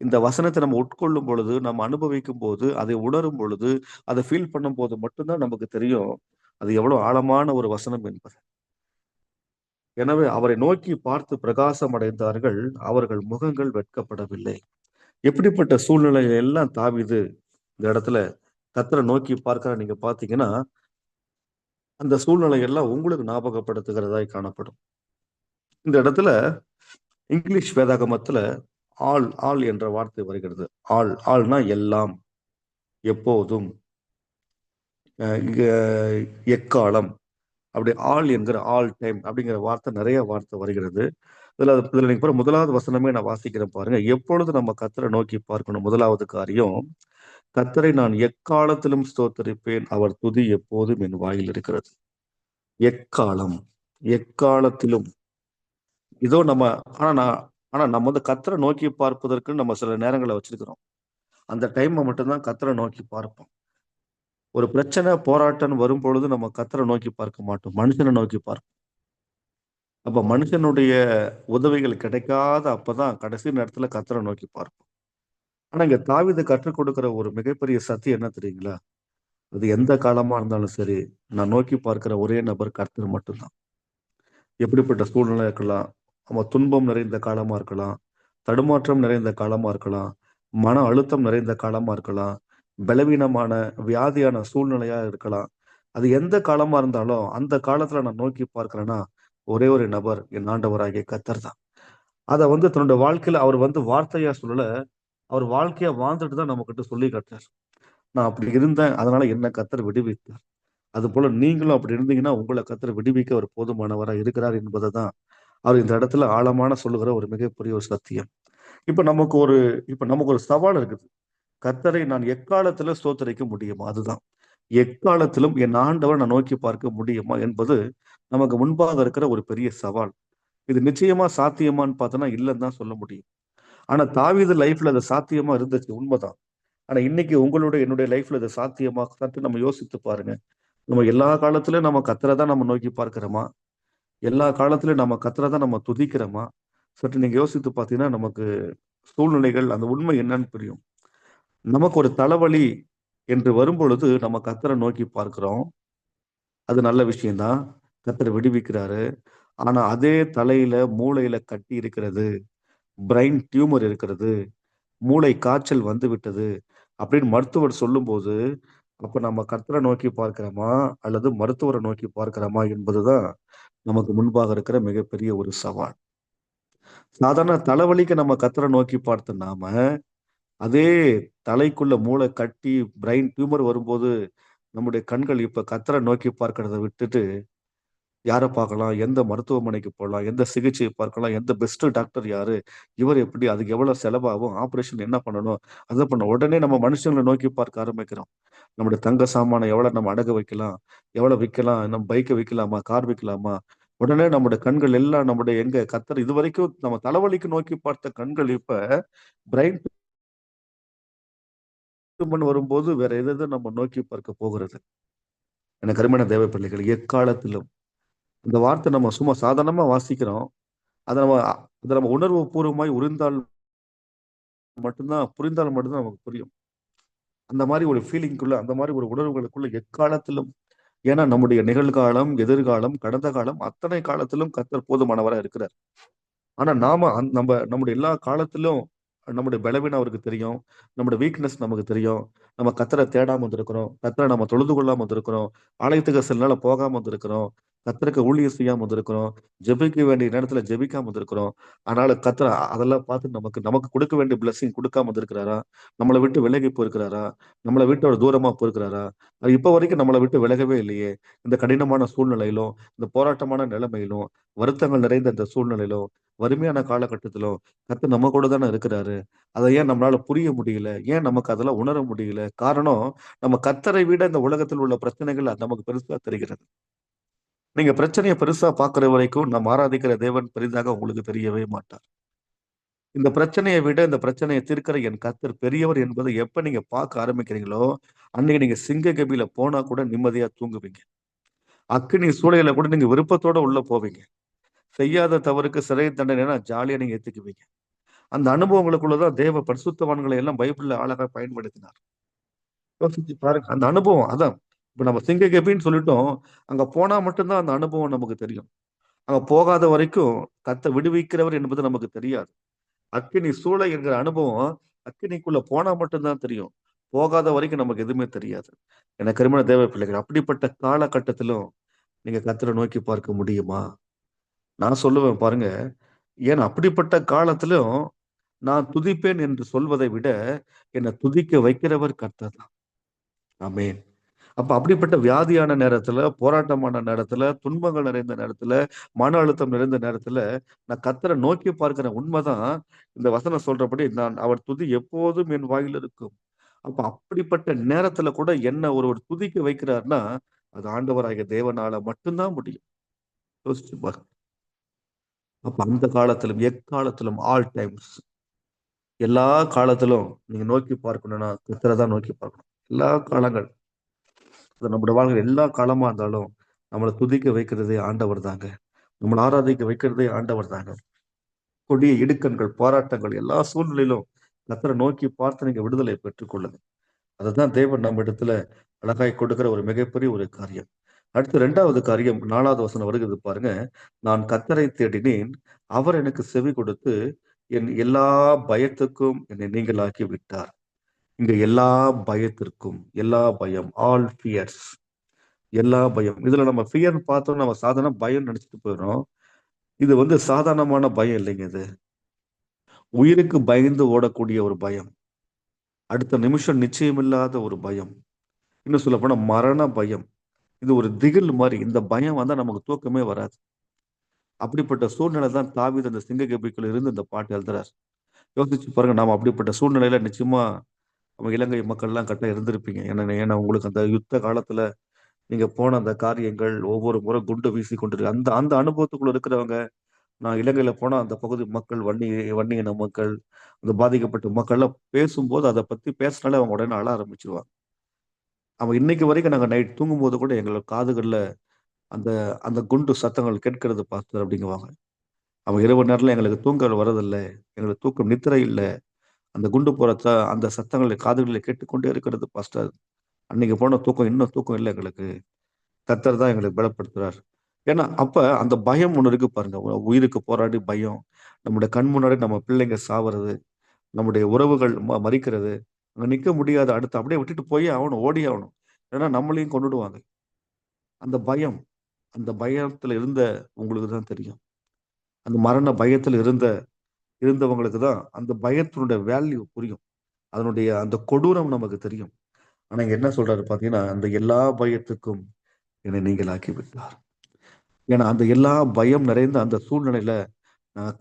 இந்த வசனத்தை நம்ம உட்கொள்ளும் பொழுது, நம்ம அனுபவிக்கும் போது, அதை உணரும் பொழுது, அதை ஃபீல் பண்ணும்போது மட்டும் தான் நமக்கு தெரியும். அது எவ்வளவு ஆழமான ஒரு வசனம் என்பது. எனவே அவரை நோக்கி பார்த்து பிரகாசம் அடைந்தார்கள். அவர்கள் முகங்கள் வெட்கப்படவில்லை. எப்படிப்பட்ட சூழ்நிலைகள் எல்லாம் தாவீது இந்த இடத்துல கர்த்தரை நோக்கி பார்க்கிறார் நீங்க பார்த்தீங்கன்னா, அந்த சூழ்நிலை எல்லாம் உங்களுக்கு ஞாபகப்படுத்துகிறதாய் காணப்படும். இந்த இடத்துல இங்கிலீஷ் வேதாகமத்துல ஆல் ஆல் என்ற வார்த்தை வருகிறது. ஆல்னா எல்லாம், எப்போதும், இங்க எக்காலம், அப்படி ஆல் என்கிற ஆல் டைம் அப்படிங்கிற வார்த்தை நிறைய வார்த்தை வருகிறது. இதுல நீங்க பாருங்க, முதலாவது வசனமே நான் வாசிக்கிறேன் பாருங்க. எப்பொழுது நம்ம கர்த்தரை நோக்கி பார்க்கணும். முதலாவது காரியம், கர்த்தரை நான் எக்காலத்திலும் ஸ்தோத்தரிப்பேன், அவர் துதி எப்போதும் என் வாயில் இருக்கிறது. எக்காலம், எக்காலத்திலும். இதோ நம்ம ஆனா நான் ஆனா நம்ம வந்து கர்த்தரை நோக்கி பார்ப்பதற்கு நம்ம சில நேரங்களை வச்சிருக்கிறோம். அந்த டைமை மட்டும்தான் கர்த்தரை நோக்கி பார்ப்போம். ஒரு பிரச்சனை, போராட்டம் வரும் பொழுது நம்ம கர்த்தரை நோக்கி பார்க்க மாட்டோம். மனுஷனை நோக்கி பார்ப்போம். அப்ப மனுஷனுடைய உதவிகள் கிடைக்காத அப்பதான் கடைசி நேரத்துல கர்த்தரை நோக்கி பார்ப்போம். ஆனா இங்க தாவீது கற்றுக் கொடுக்கிற ஒரு மிகப்பெரிய சத்தியம் என்ன தெரியுங்களா? அது எந்த காலமா இருந்தாலும் சரி, நான் நோக்கி பார்க்கிற ஒரே நபர் கர்த்தர் மட்டும்தான். எப்படிப்பட்ட சூழ்நிலை இருக்கலாம், நம்ம துன்பம் நிறைந்த காலமா இருக்கலாம், தடுமாற்றம் நிறைந்த காலமா இருக்கலாம், மன அழுத்தம் நிறைந்த காலமா இருக்கலாம், பலவீனமான வியாதியான சூழ்நிலையா இருக்கலாம். அது எந்த காலமா இருந்தாலும் அந்த காலத்துல நான் நோக்கி பார்க்கிறேன்னா ஒரே ஒரு நபர் என் ஆண்டவராகிய கர்த்தர் தான். அதை வந்து தன்னுடைய வாழ்க்கையில அவர் வந்து வார்த்தையா சொல்லல, அவர் வாழ்க்கையா வாழ்ந்துட்டு தான் நம்ம கிட்ட சொல்லி காட்டுறார். நான் அப்படி இருந்தேன், அதனால என்ன கர்த்தர் விடுவித்தார். அது போல நீங்களும் அப்படி இருந்தீங்கன்னா உங்களை கர்த்தர் விடுவிக்க அவர் போதுமானவரா இருக்கிறார் என்பதை தான் அவர் இந்த இடத்துல ஆழமான சொல்லுகிற ஒரு மிகப்பெரிய ஒரு சத்தியம். இப்ப நமக்கு ஒரு இப்ப நமக்கு ஒரு சவால் இருக்குது. கர்த்தரை நான் எக்காலத்துல ஸ்தோத்தரிக்க முடியுமா? அதுதான். எக்காலத்திலும் என் ஆண்டவர் நான் நோக்கி பார்க்க முடியுமா என்பது நமக்கு முன்பாக இருக்கிற ஒரு பெரிய சவால். இது நிச்சயமா சாத்தியமான்னு பார்த்தோன்னா இல்லைன்னு தான் சொல்ல முடியும். ஆனா தாவீது லைஃப்ல அது சாத்தியமா இருந்துச்சு, உண்மைதான். ஆனா இன்னைக்கு உங்களுடைய என்னுடைய லைஃப்ல இது சாத்தியமா சற்று நம்ம யோசித்து பாருங்க. நம்ம எல்லா காலத்திலும் நம்ம கர்த்தரை தான் நம்ம நோக்கி பார்க்கிறோமா? எல்லா காலத்திலும் நம்ம கர்த்தரை தான் நம்ம துதிக்கிறோமா? சற்று நீங்க யோசித்து பார்த்தீங்கன்னா நமக்கு சூழ்நிலைகள் அந்த உண்மை என்னன்னு புரியும். நமக்கு ஒரு தலைவலி என்று வரும்பொழுது நம்ம கர்த்தரை நோக்கி பார்க்கிறோம். அது நல்ல விஷயம்தான். கர்த்தர் விடுவிக்கிறாரு. ஆனா அதே தலையில மூளையில கட்டி இருக்கிறது, பிரைன் டியூமர் இருக்கிறது, மூளை காய்ச்சல் வந்து விட்டது அப்படின்னு மருத்துவர் சொல்லும்போது, அப்ப நம்ம கர்த்தரை நோக்கி பார்க்கிறோமா அல்லது மருத்துவரை நோக்கி பார்க்கிறோமா என்பதுதான் நமக்கு முன்பாக இருக்கிற மிகப்பெரிய ஒரு சவால். சாதாரண தலைவலிக்கு நம்ம கர்த்தரை நோக்கி பார்த்த நாம, அதே தலைக்குள்ள மூளை கட்டி பிரைன் டியூமர் வரும்போது நம்முடைய கண்கள் இப்ப கர்த்தரை நோக்கி பார்க்கிறத விட்டுட்டு யார பார்க்கலாம்? எந்த மருத்துவமனைக்கு போலாம்? எந்த சிகிச்சையை பார்க்கலாம்? எந்த பெஸ்ட் டாக்டர் யாரு? இவர் எப்படி? அதுக்கு எவ்வளவு செலவாகும்? ஆப்பரேஷன் என்ன பண்ணணும்? அத பண்ணணும். உடனே நம்ம மனுஷங்கள நோக்கி பார்க்க ஆரம்பிக்கிறோம். நம்முடைய தங்க சாமான எவ்வளவு நம்ம அடகு வைக்கலாம்? எவ்வளவு விக்கலாம்? நம்ம பைக்க விக்கலாமா? கார் விக்கலாமா? உடனே நம்முடைய கண்கள் எல்லாம் நம்முடைய எங்க கர்த்தர் இதுவரைக்கும் நம்ம தலைவலிக்கு நோக்கி பார்த்த கண்கள் இப்ப பிரைன் டியூமர் வரும்போது வேற எத நம்ம நோக்கி பார்க்க போகிறது? எனக்கு அருமையான தேவ பிள்ளைகள், எக்காலத்திலும் இந்த வார்த்தை நம்ம சும்மா சாதாரணமா வாசிக்கிறோம். அத நம்ம அத நம்ம உணர்வு பூர்வமாய் புரிந்தால் மட்டும்தான் நமக்கு புரியும். அந்த மாரி ஒரு ஃபீலிங்குள்ள, அந்த மாரி ஒரு உணர்வுகளுக்குள்ள எக்காலத்திலும் ஏன்னா நம்முடைய நிகழ்காலம், எதிர்காலம், கடந்த காலம் அத்தனை காலத்திலும் கர்த்தர் போதுமானவரா இருக்கிறார். ஆனா நாம நம்முடைய எல்லா காலத்திலும் நம்முடைய பலவீனம் அவருக்கு தெரியும். நம்முடைய வீக்னஸ் நமக்கு தெரியும். நம்ம கர்த்தரை தேடாம வந்திருக்கிறோம். கர்த்தரை நம்ம தொழுது கொள்ளாம வந்திருக்கிறோம். ஆலயத்துக்கு சில நாள் போகாம வந்திருக்கிறோம். கர்த்தருக்கு ஊழியம் செய்யாம வந்திருக்கிறோம். ஜெபிக்க வேண்டிய நேரத்துல ஜெபிக்காம வந்திருக்கிறோம். அதனால கர்த்தர் அதெல்லாம் பார்த்து நமக்கு நமக்கு கொடுக்க வேண்டிய பிளெஸிங் கொடுக்காம வந்திருக்கிறாரா? நம்மளை விட்டு விலகி போயிருக்கிறாரா? நம்மளை விட்டு அவர் தூரமா போயிருக்கிறாரா? அது இப்ப வரைக்கும் நம்மளை விட்டு விலகவே இல்லையே. இந்த கடினமான சூழ்நிலையிலும், இந்த போராட்டமான நிலைமையிலும், வருத்தங்கள் நிறைந்த இந்த சூழ்நிலையிலும், வறுமையான காலகட்டத்திலும் கர்த்தர் நம்ம கூட தானே இருக்கிறாரு. அதை ஏன் நம்மளால புரிய முடியல? ஏன் நமக்கு அதெல்லாம் உணர முடியல? காரணம், நம்ம கர்த்தரை விட இந்த உலகத்தில் உள்ள பிரச்சனைகள் நமக்கு பெருசா தெரிகிறது. நீங்க பிரச்சனைய பெருசா பார்க்கிற வரைக்கும் நம்ம ஆராதிக்கிற தேவன் பெரிதாக உங்களுக்கு தெரியவே மாட்டார். இந்த பிரச்சனையை விட இந்த பிரச்சனையை தீர்க்கிற என் கர்த்தர் பெரியவர் என்பதை எப்ப நீங்க பார்க்க ஆரம்பிக்கிறீங்களோ, அன்னைக்கு நீங்க சிங்க கெபியில போனா கூட நிம்மதியா தூங்குவீங்க. அக்கினி சூளையில கூட நீங்க விருப்பத்தோட உள்ள போவீங்க. செய்யாத தவறுக்கு சிறை தண்டனைனா ஜாலியா நீங்க ஏத்துக்குவீங்க. அந்த அனுபவங்களுக்குள்ள தான் தேவ பரிசுத்தவான்களை எல்லாம் பைபிள்ல அழகா பயன்படுத்தினார். யோசிச்சு பாருங்க. அந்த அனுபவம் அதான். இப்ப நம்ம சிங்க கெபின்னு சொல்லிட்டோம். அங்க போனா மட்டும் தான் அந்த அனுபவம் நமக்கு தெரியும். அங்க போகாத வரைக்கும் கர்த்தர் விடுவிக்கிறவர் என்பது நமக்கு தெரியாது. அக்கினி சூளை என்கிற அனுபவம் அக்கினிக்குள்ள போனா மட்டும் தான் தெரியும். போகாத வரைக்கும் நமக்கு எதுவுமே தெரியாது. எனக்கு அருமையான தேவ பிள்ளைகள், அப்படிப்பட்ட காலகட்டத்திலும் நீங்க கர்த்தரை நோக்கி பார்க்க முடியுமா? நான் சொல்லுவேன் பாருங்க. ஏன்னா அப்படிப்பட்ட காலத்திலும் நான் துதிப்பேன் என்று சொல்வதை விட, என்ன துதிக்க வைக்கிறவர் கர்த்தர் தான். ஆமென். அப்ப அப்படிப்பட்ட வியாதியான நேரத்துல, போராட்டமான நேரத்துல, துன்பங்கள் நிறைந்த நேரத்துல, மன அழுத்தம் நிறைந்த நேரத்துல, நான் கர்த்தரை நோக்கி பார்க்கிற உண்மைதான், இந்த வசனம் சொல்றபடி, நான் அவர் துதி எப்போதும் என் வாயில் இருக்கும். அப்ப அப்படிப்பட்ட நேரத்துல கூட என்ன ஒருவர் துதிக்க வைக்கிறார்னா, அது ஆண்டவராகிய தேவனால மட்டும் தான் முடியும். யோசிச்சு பாருங்க. அப்ப அந்த காலத்திலும், எக்காலத்திலும், ஆல் டைம்ஸ் எல்லா காலத்திலும் நீங்க நோக்கி பார்க்கணும்னா, கர்த்தரை தான் நோக்கி பார்க்கணும். எல்லா காலங்கள். அது நம்முடைய வாழ்க்கையில எல்லா காலமா இருந்தாலும், நம்மள துதிக்க வைக்கிறதே ஆண்டவர் தாங்க. நம்மள ஆராதிக்க வைக்கிறதே ஆண்டவர் தாங்க. கொடிய இடுக்கண்கள், போராட்டங்கள் எல்லா சூழ்நிலையிலும் கர்த்தரை நோக்கி பார்த்து நீங்க விடுதலை பெற்றுக் கொள்ளுங்க. அதுதான் தேவன் நம்மிடத்துல அழகாய் கொடுக்கிற ஒரு மிகப்பெரிய ஒரு காரியம். அடுத்து 2வது காரியம் 4வது வசனம் வருகிறது பாருங்க. நான் கர்த்தரை தேடினேன். அவர் எனக்கு செவி கொடுத்து, என் எல்லா பயத்துக்கும் என்னை நீங்கலாக்கி விட்டார். இங்க எல்லா பயத்திற்கும், எல்லா பயம், ஆல் ஃபியர்ஸ், எல்லா பயம். இதுல நம்ம ஃபியர்ன்னு பார்த்தோம், நம்ம சாதாரண பயம்னு நினைச்சிட்டு போயிடுறோம். இது சாதாரணமான பயம் இல்லைங்க இது. உயிருக்கு பயந்து ஓடக்கூடிய ஒரு பயம். அடுத்த நிமிஷம் நிச்சயமில்லாத ஒரு பயம். இன்னும் சொல்லப்போனா மரண பயம். இது ஒரு திகில் மாரி. இந்த பயம் வந்தா நமக்கு தூக்கமே வராது. அப்படிப்பட்ட சூழ்நிலை தான் தாவீது அந்த சிங்க கெபிக்குள்ள இருந்து இந்த பாட்டு எழுதுறார். யோசிச்சு பாருங்க, நாம அப்படிப்பட்ட சூழ்நிலையில நிச்சயமா நம்ம இலங்கை மக்கள்லாம் கரெக்ட்டா இருந்திருப்பீங்க. ஏன்னா ஏன்னா உங்களுக்கு அந்த யுத்த காலத்துல நீங்க போன அந்த காரியங்கள், ஒவ்வொரு முறை குண்டு வீசிக் கொண்டிருக்கு. அந்த அந்த அனுபவத்துக்குள்ள இருக்கிறவங்க, நான் இலங்கையில போனா அந்த பகுதி மக்கள், வன்னி இன மக்கள், அந்த பாதிக்கப்பட்ட மக்கள்லாம் பேசும்போது அத பத்தி பேசினாலே அவங்க உடனே அழ ஆரம்பிச்சுருவாங்க. அவங்க இன்னைக்கு வரைக்கும் நாங்க நைட் தூங்கும்போது கூட எங்களோட காதுகள்ல அந்த அந்த குண்டு சத்தங்கள் கேட்கிறது பாஸ்டர் அப்படிங்குவாங்க. அவங்க இரவு நேரத்துல எங்களுக்கு தூக்கம் வரதில்ல. எங்களுக்கு தூக்கம் நித்திரை இல்ல. அந்த குண்டு போற அந்த சத்தங்கள் காதுகளில் கேட்டுக்கொண்டே இருக்கிறது பாஸ்டர். அன்னைக்கு போன தூக்கம் இன்னும் தூக்கம் இல்ல எங்களுக்கு. கர்த்தர் தான் எங்களுக்கு பலப்படுத்துறார். ஏன்னா, அப்ப அந்த பயம் ஒண்ணு இருக்கு பாருங்க. உயிருக்கு போராடி பயம். நம்முடைய கண் முன்னாடி நம்ம பிள்ளைங்க சாவறது, நம்முடைய உறவுகள் மரிக்கிறது. அங்க நிக்க முடியாது. அடுத்து அப்படியே விட்டுட்டு போயே ஆவணும். ஓடியே ஆவணும். இல்லன்னா நம்மளையும் கொன்னுடுவாங்க. அந்த பயம், அந்த பயத்துல இருந்த உங்களுக்கு தான் தெரியும். அந்த மரண பயத்துல இருந்தவங்களுக்கு தான் அந்த பயத்தினுடைய வேல்யூ புரியும். அதனுடைய அந்த கொடூரம் நமக்கு தெரியும். ஆனா இங்க என்ன சொல்றாரு பார்த்தீங்கன்னா, அந்த எல்லா பயத்துக்கும் என்னை நீங்கலாக்கி விட்டார். ஏன்னா, அந்த எல்லா பயம் நிறைந்த அந்த சூழ்நிலையில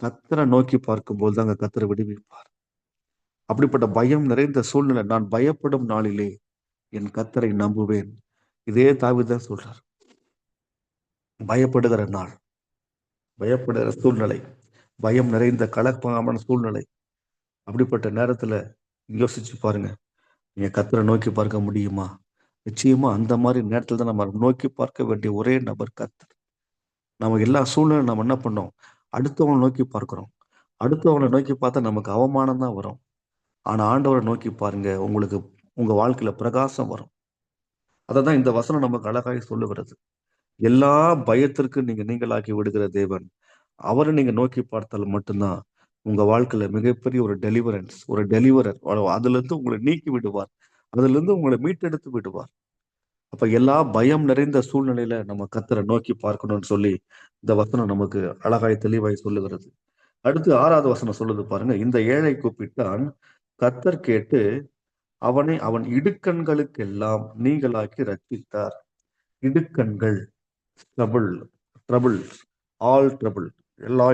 கர்த்தரை நோக்கி பார்க்கும்போது தாங்க கர்த்தர் விடுவிப்பார். அப்படிப்பட்ட பயம் நிறைந்த சூழ்நிலை, நான் பயப்படும் நாளிலே என் கர்த்தரை நம்புவேன். இதே தாவீது தான் சொல்றார். பயப்படுகிற நாள், பயப்படுகிற சூழ்நிலை, பயம் நிறைந்த கலக்கமான சூழ்நிலை. அப்படிப்பட்ட நேரத்துல யோசிச்சு பாருங்க. நீங்க கர்த்தரை நோக்கி பார்க்க முடியுமா? நிச்சயமா அந்த மாரி நேரத்துல தான் நம்ம நோக்கி பார்க்க வேண்டிய ஒரே நபர் கர்த்தர். நம்ம எல்லா சூழ்நிலையும் நம்ம என்ன பண்ணோம்? அடுத்தவங்கள நோக்கி பார்க்கிறோம். அடுத்தவங்கள நோக்கி பார்த்தா நமக்கு அவமானம் தான் வரும். ஆனா ஆண்டவரை நோக்கி பாருங்க. உங்களுக்கு உங்க வாழ்க்கையில பிரகாசம் வரும். அததான் இந்த வசனம் நமக்கு அழகாய் சொல்லுகிறது. எல்லா பயத்திற்கு நீங்க நீங்களாக்கி விடுகிற தேவன். அவரை நீங்க நோக்கி பார்த்தால் மட்டும்தான் உங்க வாழ்க்கையில மிகப்பெரிய ஒரு டெலிவரன்ஸ், ஒரு டெலிவரர் அதுல இருந்து உங்களை நீக்கி விடுவார். அதுல இருந்து உங்களை மீட்டெடுத்து விடுவார். அப்ப எல்லா பயம் நிறைந்த சூழ்நிலையில நம்ம கர்த்தரை நோக்கி பார்க்கணும்னு சொல்லி இந்த வசனம் நமக்கு அழகாய் தெளிவாய் சொல்லுகிறது. அடுத்து 6வது வசனம் சொல்லுது பாருங்க. இந்த ஏழை கூப்பிட்டான், கர்த்தர் கேட்டு அவனை அவன் இடுக்கண்களுக்கெல்லாம் நீங்களாக்கி ரட்சித்தார். இடுக்கண்கள், ட்ரபிள், ட்ரபிள், ஆல் ட்ரபிள், எல்லா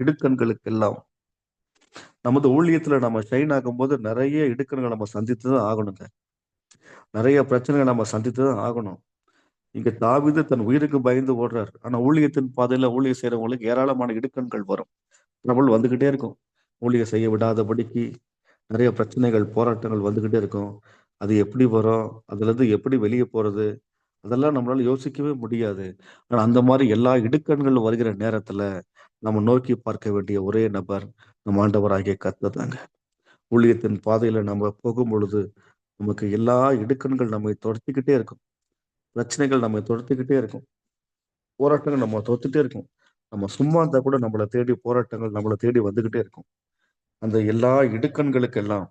இடுக்கண்களுக்கெல்லாம். நமது ஊழியத்துல நம்ம ஷைன் ஆகும்போது நிறைய இடுக்கண்களை நம்ம சந்தித்து தான் ஆகணுங்க. நிறைய பிரச்சனைகளை நம்ம சந்தித்து தான் ஆகணும். இங்க தாவீது தன் உயிருக்கு பயந்து ஓடுறார். ஆனா ஊழியத்தின் பாதையில ஊழியம் செய்யறவங்களுக்கு ஏராளமான இடுக்கண்கள் வரும். ட்ரபிள் வந்துகிட்டே இருக்கும். ஊழியம் செய்ய விடாதபடிக்கு நிறைய பிரச்சனைகள், போராட்டங்கள் வந்துகிட்டே இருக்கும். அது எப்படி வரும்? அதுல இருந்து எப்படி வெளியே போறது? அதெல்லாம் நம்மளால யோசிக்கவே முடியாது. ஆனா அந்த மாதிரி எல்லா இடுக்கண்கள் வருகிற நேரத்துல நம்ம நோக்கி பார்க்க வேண்டிய ஒரே நபர் நம்ம ஆண்டவராகிய கர்த்தர் தாங்க. ஊழியத்தின் பாதையில நம்ம போகும் பொழுது நமக்கு எல்லா இடுக்கண்கள் நம்மை துரத்திக்கிட்டே இருக்கும். பிரச்சனைகள் நம்மை துரத்திக்கிட்டே இருக்கும். போராட்டங்கள் நம்ம தொத்துட்டே இருக்கும். நம்ம சும்மா இருந்தா கூட நம்மளை தேடி போராட்டங்கள் நம்மளை தேடி வந்துகிட்டே இருக்கும். அந்த எல்லா இடுக்கண்களுக்கெல்லாம்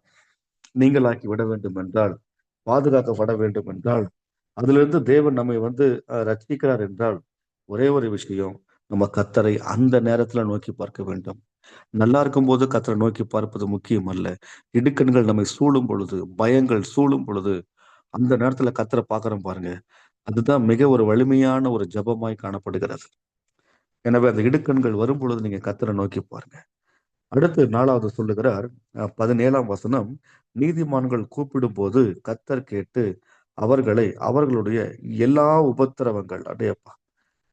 நீங்களாக்கி விட வேண்டும் என்றால், பாதுகாக்கப்பட வேண்டும் என்றால், அதிலிருந்து தேவன் நம்மை ரட்சிக்கிறார் என்றால், ஒரே ஒரு விஷயம், நம்ம கர்த்தரை அந்த நேரத்துல நோக்கி பார்க்க வேண்டும். நல்லா இருக்கும்போது கர்த்தரை நோக்கி பார்ப்பது முக்கியம் அல்ல. இடுக்கண்கள் நம்மை சூழும் பொழுது, பயங்கள் சூழும் பொழுது, அந்த நேரத்துல கர்த்தரை பார்க்கிறோம் பாருங்க. அதுதான் மிக ஒரு வலிமையான ஒரு ஜெபமாய் காணப்படுகிறது. எனவே அந்த இடுக்கண்கள் வரும் பொழுது நீங்க கர்த்தரை நோக்கி பாருங்க. அடுத்து 4வது சொல்லுகிறார், 17ஆம் வசனம், நீதிமான்கள் கூப்பிடும்போது கர்த்தர் கேட்டு அவர்களை அவர்களுடைய எல்லா உபத்திரவங்கள், அடேயப்பா,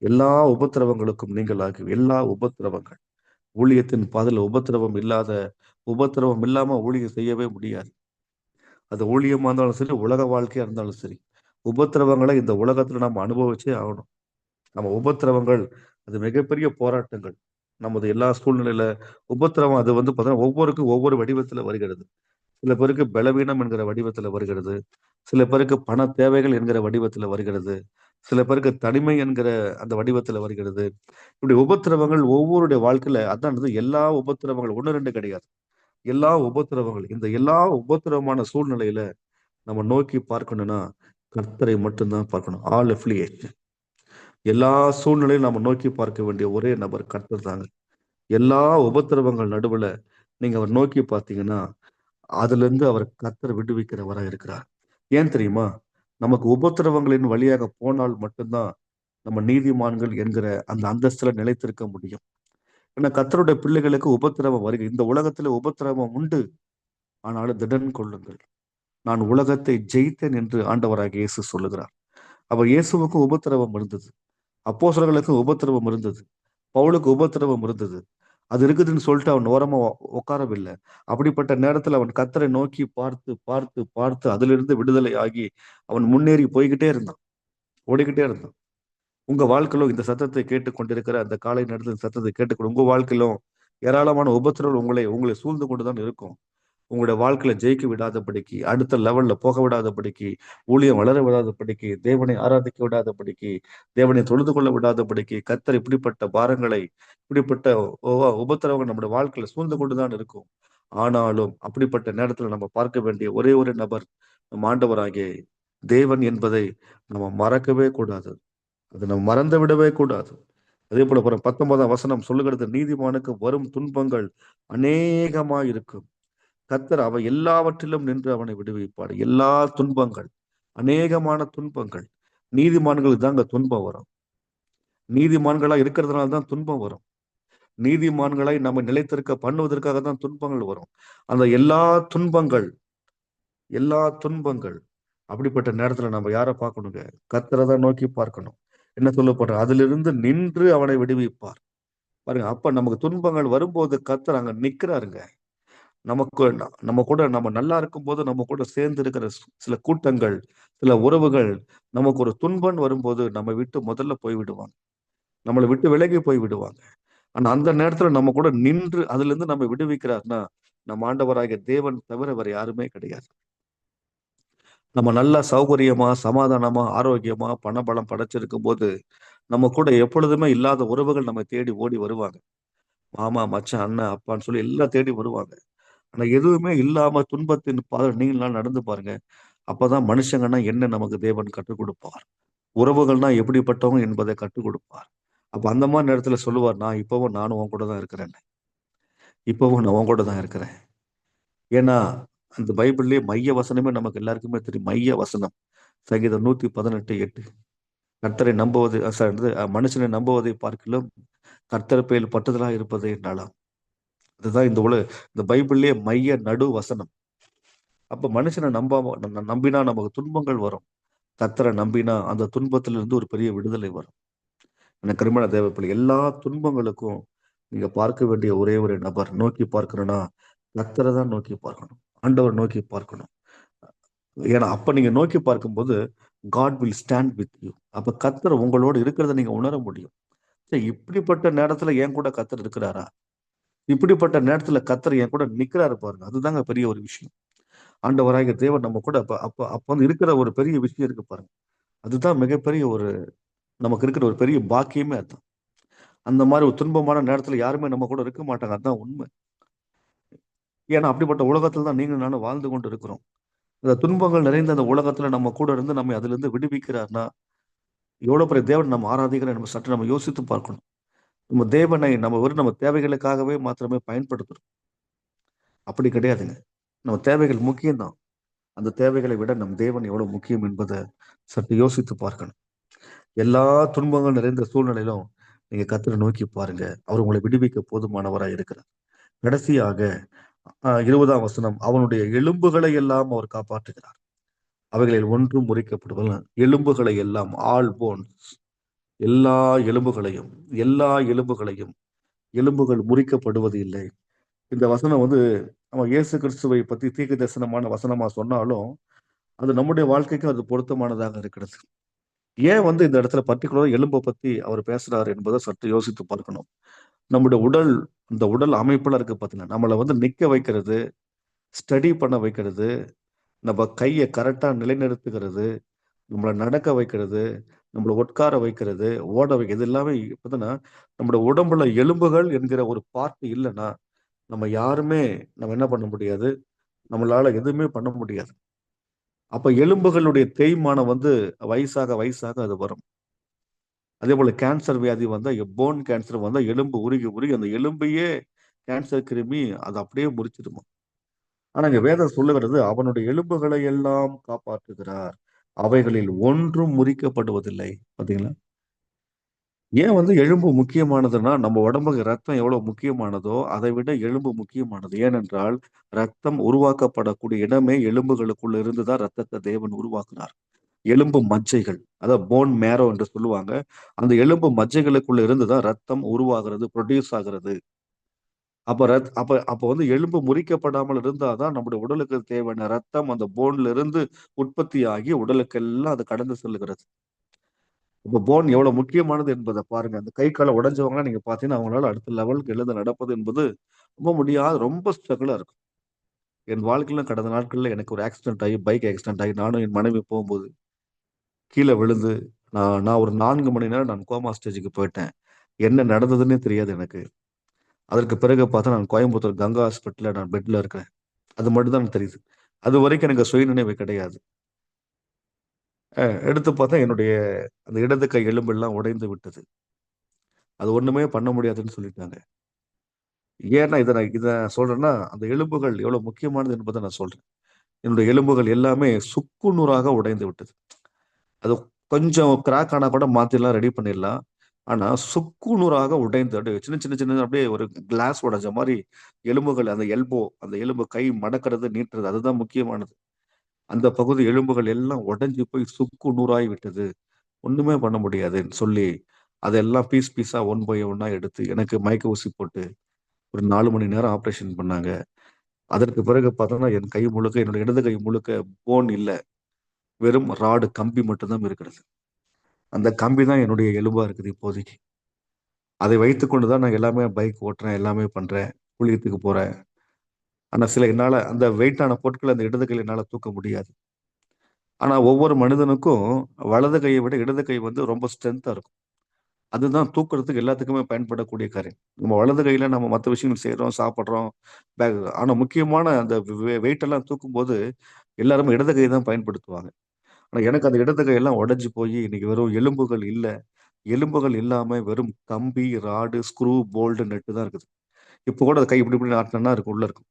எல்லா உபத்திரவங்களுக்கும் நீங்களாகி, எல்லா உபத்திரவங்கள், ஊழியத்தின் பாதையில உபத்திரவம் இல்லாம ஊழியம் செய்யவே முடியாது. அது ஊழியமா இருந்தாலும் சரி, உலக வாழ்க்கையா இருந்தாலும் சரி, உபத்திரவங்களை இந்த உலகத்துல நம்ம அனுபவிச்சே ஆகணும். நம்ம உபத்திரவங்கள் அது மிகப்பெரிய போராட்டங்கள். நமது எல்லா சூழ்நிலையில உபத்திரவம் அது பார்த்தீங்கன்னா ஒவ்வொருக்கும் ஒவ்வொரு வடிவத்துல வருகிறது. சில பேருக்கு பலவீனம் என்கிற வடிவத்துல வருகிறது. சில பேருக்கு பண தேவைகள் என்கிற வடிவத்துல வருகிறது. சில பேருக்கு தனிமை என்கிற அந்த வடிவத்துல வருகிறது. இப்படி உபத்திரவங்கள் ஒவ்வொருடைய வாழ்க்கையில அதான் எல்லா உபத்திரவங்கள் 1, 2 கிடையாது. எல்லா உபத்திரவங்கள் இந்த எல்லா உபத்திரவமான சூழ்நிலையில நம்ம நோக்கி பார்க்கணும்னா கர்த்தரை மட்டும்தான் பார்க்கணும். All affiliate. எல்லா சூழ்நிலையும் நம்ம நோக்கி பார்க்க வேண்டிய ஒரே நபர் கர்த்தர் தாங்க. எல்லா உபத்திரவங்கள் நடுவுல நீங்க அவர் நோக்கி பார்த்தீங்கன்னா அதுல இருந்து அவர் கர்த்தர் விடுவிக்கிறவரா இருக்கிறார். ஏன் தெரியுமா? நமக்கு உபத்திரவங்களின் வழியாக போனால் மட்டும்தான் நம்ம நீதிமான்கள் என்கிற அந்த அந்தஸ்துல நிலைத்திருக்க முடியும். ஏன்னா கர்த்தருடைய பிள்ளைகளுக்கு உபத்திரவம் வருகிறது. இந்த உலகத்துல உபத்திரவம் உண்டு. ஆனாலும் திடன் கொள்ளுங்கள். நான் உலகத்தை ஜெயித்தேன் என்று ஆண்டவராகிய இயேசு சொல்லுகிறார். அப்ப இயேசுவுக்கும் உபத்திரவம் இருந்தது. அப்போஸ்தலர்களுக்கு உபத்திரவம் இருந்தது. பவுலுக்கு உபத்திரவம் இருந்தது. அது இருக்குதுன்னு சொல்லிட்டு அவன் ஓரமா உட்காரவில்லை. அப்படிப்பட்ட நேரத்துல அவன் கர்த்தரை நோக்கி பார்த்து பார்த்து பார்த்து அதிலிருந்து விடுதலை ஆகி அவன் முன்னேறி போய்கிட்டே இருந்தான். ஓடிக்கிட்டே இருந்தான். உங்க வாழ்க்கையிலும் இந்த சத்தத்தை கேட்டுக் கொண்டிருக்கிற அந்த காலை நேரத்தில் சத்தத்தை கேட்டுக்கொண்டு உங்க வாழ்க்கையிலும் ஏராளமான உபத்திரவங்கள் உங்களை உங்களை சூழ்ந்து கொண்டுதான் இருக்கும். உங்களுடைய வாழ்க்கையில ஜெயிக்க விடாதபடிக்கு, அடுத்த லெவல்ல போக விடாதபடிக்கு, ஊழியம் வளர விடாதபடிக்கு, தேவனை ஆராதிக்க விடாதபடிக்கு, தேவனை தொழுது கொள்ள விடாதபடிக்கு, கர்த்தர் இப்படிப்பட்ட பாரங்களை, இப்படிப்பட்ட உபத்திரவங்கள் நம்முடைய வாழ்க்கையில சூழ்ந்து கொண்டுதான் இருக்கும். ஆனாலும் அப்படிப்பட்ட நேரத்துல நம்ம பார்க்க வேண்டிய ஒரே ஒரு நபர் நம் ஆண்டவராகிய தேவன் என்பதை நம்ம மறக்கவே கூடாது. அதை நம்ம மறந்து விடவே கூடாது. அதே போல 19ஆம் வசனம் சொல்லுகிறது, நீதிமானுக்கு வரும் துன்பங்கள் அநேகமாய் இருக்கும். கர்த்தர் அவ எல்லாவற்றிலும் நின்று அவனை விடுவிப்பார். எல்லா துன்பங்கள், அநேகமான துன்பங்கள், நீதிமான்களுக்கு தாங்க துன்பம் வரும். நீதிமான்களா இருக்கிறதுனால தான் துன்பம் வரும். நீதிமான்களாய் நம்ம நிலைத்திருக்க பண்ணுவதற்காக தான் துன்பங்கள் வரும். அந்த எல்லா துன்பங்கள் அப்படிப்பட்ட நேரத்துல நம்ம யாரை பார்க்கணுங்க? கர்த்தரை தான் நோக்கி பார்க்கணும். என்ன சொல்லப்படுற அதிலிருந்து நின்று அவனை விடுவிப்பார். பாருங்க, அப்ப நமக்கு துன்பங்கள் வரும்போது கர்த்தர் அங்க நிக்கிறாருங்க. நமக்கு நம்ம கூட நம்ம நல்லா இருக்கும்போது நம்ம கூட சேர்ந்து இருக்கிற சில கூட்டங்கள், சில உறவுகள் நமக்கு ஒரு துன்பம் வரும்போது நம்ம விட்டு முதல்ல போய் விடுவாங்க. நம்மளை விட்டு விலகி போய் விடுவாங்க. ஆனா அந்த நேரத்துல நம்ம கூட நின்று அதுல இருந்து நம்ம விடுவிக்கிறார்னா நம்ம ஆண்டவராகிய தேவன் தவிர வேற யாருமே கிடையாது. நம்ம நல்லா சௌகரியமா, சமாதானமா, ஆரோக்கியமா, பணபலம் படைச்சிருக்கும் போது, நம்ம கூட எப்பொழுதுமே இல்லாத உறவுகள் நம்மை தேடி ஓடி வருவாங்க. மாமா, மச்சான், அண்ணன், அப்பான்னு சொல்லி எல்லாம் தேடி வருவாங்க. ஆனா எதுவுமே இல்லாம துன்பத்தின் பாதை நீண்ட நாள் நடந்து பாருங்க. அப்பதான் மனுஷங்கன்னா என்ன நமக்கு தேவன் கற்றுக் கொடுப்பார். உறவுகள்னா எப்படிப்பட்டவங்க என்பதை கற்றுக் கொடுப்பார். அப்ப அந்த மாரி நேரத்துல சொல்லுவார், நானும் உன் கூட தான் இருக்கிறேன்னு. இப்பவும் நான் உன் கூட தான் இருக்கிறேன். ஏன்னா, அந்த பைபிள்லயே மைய வசனமே நமக்கு எல்லாருக்குமே தெரியும். மைய வசனம். சங்கீதம் 118:8. கர்த்தரை நம்புவது மனுஷனை நம்புவதை பார்க்கிலும் கர்த்தர் பேரில் பற்றுதலா இருப்பதே நலம். அதுதான் இந்த பைபிள்லயே மைய நடு வசனம். அப்ப மனுஷனை நம்பினா நமக்கு துன்பங்கள் வரும். கர்த்தரை நம்பினா அந்த துன்பத்திலிருந்து ஒரு பெரிய விடுதலை வரும். எனக்கு அருமையான தேவப்பிள்ளை, எல்லா துன்பங்களுக்கும் நீங்க பார்க்க வேண்டிய ஒரே ஒரு நபர் நோக்கி பார்க்கணும்னா கர்த்தரை தான் நோக்கி பார்க்கணும். ஆண்டவர் நோக்கி பார்க்கணும். ஏன்னா அப்ப நீங்க நோக்கி பார்க்கும்போது God will stand with you. அப்ப கர்த்தர் உங்களோடு இருக்கிறத நீங்க உணர முடியும். சரி, இப்படிப்பட்ட நேரத்துல என் கூட கர்த்தர் இருக்கிறாரா? இப்படிப்பட்ட நேரத்துல கர்த்தர் என் கூட நிக்கிறாரு பாருங்க. அதுதாங்க பெரிய ஒரு விஷயம். ஆண்டவராகிய தேவன் நம்ம கூட அப்ப அப்ப அப்ப வந்து இருக்கிற ஒரு பெரிய விஷயம் இருக்கு பாருங்க. அதுதான் மிகப்பெரிய ஒரு நமக்கு இருக்கிற ஒரு பெரிய பாக்கியமே அதான். அந்த மாதிரி ஒரு துன்பமான நேரத்துல யாருமே நம்ம கூட இருக்க மாட்டாங்க. அதுதான் உண்மை. ஏன்னா அப்படிப்பட்ட உலகத்துல தான் நீங்க நானும் வாழ்ந்து கொண்டு இருக்கிறோம். அந்த துன்பங்கள் நிறைந்த அந்த உலகத்துல நம்ம கூட இருந்து நம்மை அதிலிருந்து விடுவிக்கிறார்னா, எவ்வளவு பெரிய தேவன் நம்ம ஆராதிக்கிறோம் நம்ம சற்று நம்ம யோசித்து பார்க்கணும். நம்ம தேவனை நம்ம வெறும் நம்ம தேவைகளுக்காகவே மாத்திரமே பயன்படுத்துறோம். அப்படி கிடையாதுங்க. நம்ம தேவைகள் முக்கியம்தான். அந்த தேவைகளை விட நம் தேவன் எவ்வளவு முக்கியம் என்பதை சற்று யோசித்து பார்க்கணும். எல்லா துன்பங்கள் நிறைந்த சூழ்நிலையிலும் நீங்க கர்த்தரை நோக்கி பாருங்க. அவர் உங்களை விடுவிக்க போதுமானவராய் இருக்கிறார். கடைசியாக 20ஆம் வசனம், அவனுடைய எலும்புகளை எல்லாம் அவர் காப்பாற்றுகிறார். அவைகளில் ஒன்றும் முறிக்கப்படுவதில்லை. எலும்புகளை எல்லாம், ஆல் போன்ஸ், எல்லா எலும்புகளையும், எல்லா எலும்புகளையும், எலும்புகள் முறிக்கப்படுவது இல்லை. இந்த வசனம் வந்து நம்ம இயேசு கிறிஸ்துவை பத்தி தீர்க்க தரிசனமான வசனமா சொன்னாலும், அது நம்முடைய வாழ்க்கைக்கும் அது பொருத்தமானதாக இருக்கிறது. ஏன் வந்து இந்த இடத்துல பர்ட்டிகுலரா எலும்ப பத்தி அவர் பேசுறாரு என்பதை சற்று யோசித்து பார்க்கணும். நம்முடைய உடல், இந்த உடல் அமைப்புல இருக்கு பாத்தீங்கன்னா, நம்மள வந்து நிக்க வைக்கிறது, ஸ்டடி பண்ண வைக்கிறது, நம்ம கைய கரெக்டா நிலைநிறுத்துகிறது, நம்மள நடக்க வைக்கிறது, நம்மள உட்கார வைக்கிறது, ஓட வைக்கிறது, இது எல்லாமே பாத்தீங்கன்னா, நம்முடைய உடம்புல எலும்புகள் என்கிற ஒரு பார்ட் இல்லன்னா, நம்ம யாருமே நம்ம என்ன பண்ண முடியாது? நம்மளால எதுவுமே பண்ண முடியாது. அப்ப எலும்புகளுடைய தேய்மானம் வந்து வயசாக, வயசாக அது வரும். அதேபோல கேன்சர் வியாதி வந்தா, போன் கேன்சர் வந்தா எலும்பு உருகி, உருகி அந்த எலும்பையே கேன்சர் கிருமி அத அப்படியே முறிச்சிடுமாம். ஆனா இங்க வேதம் சொல்லுகிறது, அவனுடைய எலும்புகளை எல்லாம் காப்பாற்றுகிறார். அவைகளில் ஒன்றும் முறிக்கப்படுவதில்லை. பாத்தீங்களா? ஏன் வந்து எலும்பு முக்கியமானதுன்னா, நம்ம உடம்புக்கு ரத்தம் எவ்வளவு முக்கியமானதோ, அதை விட எலும்பு முக்கியமானது. ஏனென்றால், ரத்தம் உருவாக்கப்படக்கூடிய இடமே எலும்புகளுக்குள்ள இருந்து தான் ரத்தத்த தேவன் உருவாக்குனார். எலும்பு மஜ்ஜைகள், அதாவது போன் மேரோ என்று சொல்லுவாங்க. அந்த எலும்பு மஜ்ஜைகளுக்குள்ள இருந்து தான் ரத்தம் உருவாகிறது, புரொடியூஸ் ஆகிறது. அப்ப வந்து எலும்பு முறிக்கப்படாமல் இருந்தா தான் நம்முடைய உடலுக்கு தேவையான ரத்தம் அந்த போன்ல இருந்து உற்பத்தியாகி உடலுக்கெல்லாம் அது கடந்து செல்லுகிறது. அப்ப போன் எவ்வளவு முக்கியமானது என்பதை பாருங்க. அந்த கை கால உடைஞ்சவங்கலாம் நீங்க பார்த்தீங்கன்னா, அவங்களால அடுத்த லெவலுக்கு எழுந்து நடப்பது என்பது ரொம்ப முடியாத, ரொம்ப ஸ்ட்ரகிளா இருக்கும். என் வாழ்க்கையில கடந்த நாட்கள்ல எனக்கு ஒரு ஆக்சிடென்ட் ஆகி, பைக் ஆக்சிடென்ட் ஆகி நானும் என் மனைவி போகும்போது கீழ விழுந்து, நான் ஒரு 4 மணி நேரம் நான் கோமா ஸ்டேஜ்க்கு போயிட்டேன். என்ன நடந்ததுன்னே தெரியாது எனக்கு. அதற்கு பிறகு பார்த்தா நான் கோயம்புத்தூர் கங்கா ஹாஸ்பிட்டல்ல நான் பெட்ல இருக்கிறேன். அது மட்டும் தான் எனக்கு தெரியுது. அதுவரைக்கும் எனக்கு சுயநினைவு கிடையாது. எடுத்து பார்த்தா என்னுடைய அந்த இடது கை எலும்பெல்லாம் உடைந்து விட்டது. அது ஒண்ணுமே பண்ண முடியாதுன்னு சொல்லிட்டாங்க. ஏன்னா இத சொல்றேன்னா, அந்த எலும்புகள் எவ்வளவு முக்கியமானது என்பதை நான் சொல்றேன். என்னுடைய எலும்புகள் எல்லாமே சுக்கு நூறாக உடைந்து விட்டது. அது கொஞ்சம் கிராக் ஆனா கூட மாத்திரலாம், ரெடி பண்ணிடலாம். ஆனா சுக்கு நூறாக உடைந்து அப்படியே சின்ன சின்ன சின்ன அப்படியே ஒரு கிளாஸ் உடைஞ்ச மாரி எலும்புகள், அந்த அந்த எலும்பு கை மடக்குறது, நீட்டுறது அதுதான் முக்கியமானது. அந்த பகுதி எலும்புகள் எல்லாம் உடைஞ்சு போய் சுக்கு நூறாகி விட்டது. ஒண்ணுமே பண்ண முடியாதுன்னு சொல்லி, அதெல்லாம் பீஸ் பீஸா ஒன் பை ஒன்னா எடுத்து எனக்கு மயக்க ஊசி போட்டு ஒரு 4 மணி நேரம் ஆப்பரேஷன் பண்ணாங்க. அதற்கு பிறகு பார்த்தோம்னா, என் கை முழுக்க, என்னோட இடது கை முழுக்க போன் இல்ல. வெறும் ராடு கம்பி மட்டும் தான் இருக்கிறது. அந்த கம்பி தான் என்னுடைய எலும்பா இருக்குது இப்போதைக்கு. அதை வைத்துக்கொண்டு தான் நான் எல்லாமே பைக் ஓட்டுறேன், எல்லாமே பண்றேன். ஊழியத்துக்கு போறேன். ஆனா என்னால அந்த வெயிட்டான பொருட்கள அந்த இடது கையில என்னால தூக்க முடியாது. ஆனா ஒவ்வொரு மனிதனுக்கும் வலது கையை விட இடது கை வந்து ரொம்ப ஸ்ட்ரென்த்தா இருக்கும். அதுதான் தூக்குறதுக்கு எல்லாத்துக்குமே பயன்படக்கூடிய காரியம். நம்ம வலது கையில நம்ம மத்த விஷயங்கள் செய்றோம், சாப்பிடுறோம், பேக். ஆனா முக்கியமான அந்த வெயிட் எல்லாம் தூக்கும்போது எல்லாருமே இடது கை தான் பயன்படுத்துவாங்க. ஆனா எனக்கு அந்த இடது கையெல்லாம் உடைஞ்சு போய் இன்னைக்கு வெறும் எலும்புகள் இல்ல. எலும்புகள் இல்லாம வெறும் கம்பி, ராடு, ஸ்க்ரூ, போல்ட், நட்டு தான் இருக்குது. இப்போ கூட கை இப்படி இப்படி ஆட்டுனேன்னா இருக்கு உள்ள இருக்கும்.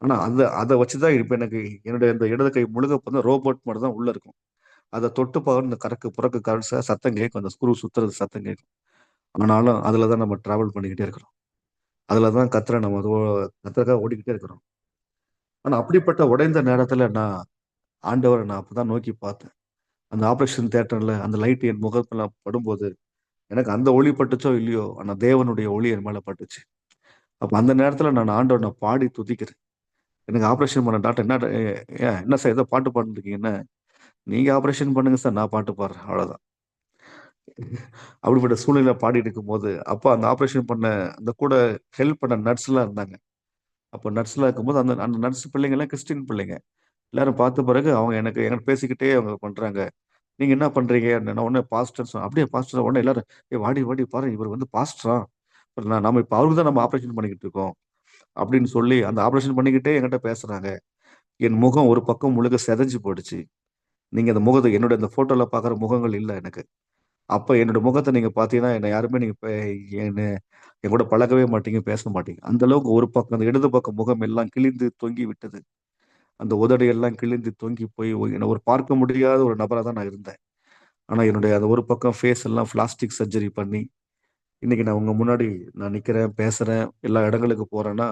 ஆனா அத வச்சு தான் இப்ப எனக்கு என்னுடைய இந்த இடது கை முழுக்க பார்த்தா ரோபோட் மாரி தான் உள்ள இருக்கும். அத தொட்டு பாரு இந்த கறக்கு புறக்கு கடைசியா சத்தம் கேட்கும். அந்த ஸ்க்ரூ சுத்துறது சத்தம் கேட்கும். ஆனாலும் அதுல தான் நம்ம டிராவல் பண்ணிக்கிட்டே இருக்கிறோம். அதுல தான் நம்ம கத்தறக்காக ஓடிக்கிட்டே இருக்கிறோம். ஆனா அப்படிப்பட்ட உடைந்த நேரத்துல ஆண்டவர நான் அப்பதான் நோக்கி பார்த்தேன். அந்த ஆப்பரேஷன் தியேட்டர்ல அந்த லைட் என் முகத்துல படும்போது, எனக்கு அந்த ஒளி பட்டுச்சோ இல்லையோ, ஆனா தேவனுடைய ஒளி என் மேல பட்டுச்சு. அப்ப அந்த நேரத்துல நான் ஆண்டவர பாடி துதிக்கிறேன். எனக்கு ஆப்பரேஷன் பண்ண டாக்டர் என்ன ஏன் என்ன சார் ஏதோ பாட்டு பாடிட்டு இருக்கீங்கன்னா, நீங்க ஆப்பரேஷன் பண்ணுங்க சார் நான் பாட்டு பாடுறேன். அவ்வளோதான். அப்படிப்பட்ட சூழ்நிலையில பாடிட்டு இருக்கும்போது, அப்ப அந்த ஆப்பரேஷன் பண்ண அந்த கூட ஹெல்ப் பண்ண நர்ஸ்லாம் இருந்தாங்க. அப்ப நர்ஸ்லாம் இருக்கும்போது அந்த அந்த நர்ஸ் பிள்ளைங்கலாம் கிறிஸ்டியன் பிள்ளைங்க. எல்லாரும் பார்த்த பிறகு அவங்க எனக்கு என்கிட்ட பேசிக்கிட்டே அவங்க பண்றாங்க. "நீங்க என்ன பண்றீங்க?" நான் உடனே பாஸ்டர்ன்னு சொன்னேன். "அப்படியா பாஸ்டர்?" உடனே எல்லாரும், "ஏய் வாடி வாடி பாரு இவர் வந்து பாஸ்டரா? நாம இப்ப அவருக்கு தான் நம்ம ஆப்பரேஷன் பண்ணிக்கிட்டு இருக்கோம்." அப்படின்னு சொல்லி அந்த ஆப்பரேஷன் பண்ணிக்கிட்டே என்கிட்ட பேசுறாங்க. என் முகம் ஒரு பக்கம் முழுக்க சிதைஞ்சு போயிடுச்சு. நீங்க அந்த முகத்த என்னோட அந்த ஃபோட்டோல பார்க்குற முகங்கள் இல்ல எனக்கு. அப்ப என்னோட முகத்த நீங்க பார்த்தீங்கன்னா, என்ன யாருமே நீங்க என்ன என் கூட பழகவே மாட்டீங்க, பேச மாட்டீங்க. அந்த அளவுக்கு ஒரு பக்கம் அந்த இடது பக்கம் முகம் எல்லாம் கிழிந்து தொங்கி விட்டது. அந்த உதடு எல்லாம் கிழிந்து தொங்கி போய் என்ன ஒரு பார்க்க முடியாத ஒரு நபரா தான் நான் இருந்தேன். ஆனா என்னுடைய அந்த ஒரு பக்கம் ஃபேஸ் எல்லாம் பிளாஸ்டிக் சர்ஜரி பண்ணி, இன்னைக்கு நான் உங்க முன்னாடி நான் நிக்கிறேன், பேசுறேன், எல்லா இடங்களுக்கு போறேன்னா,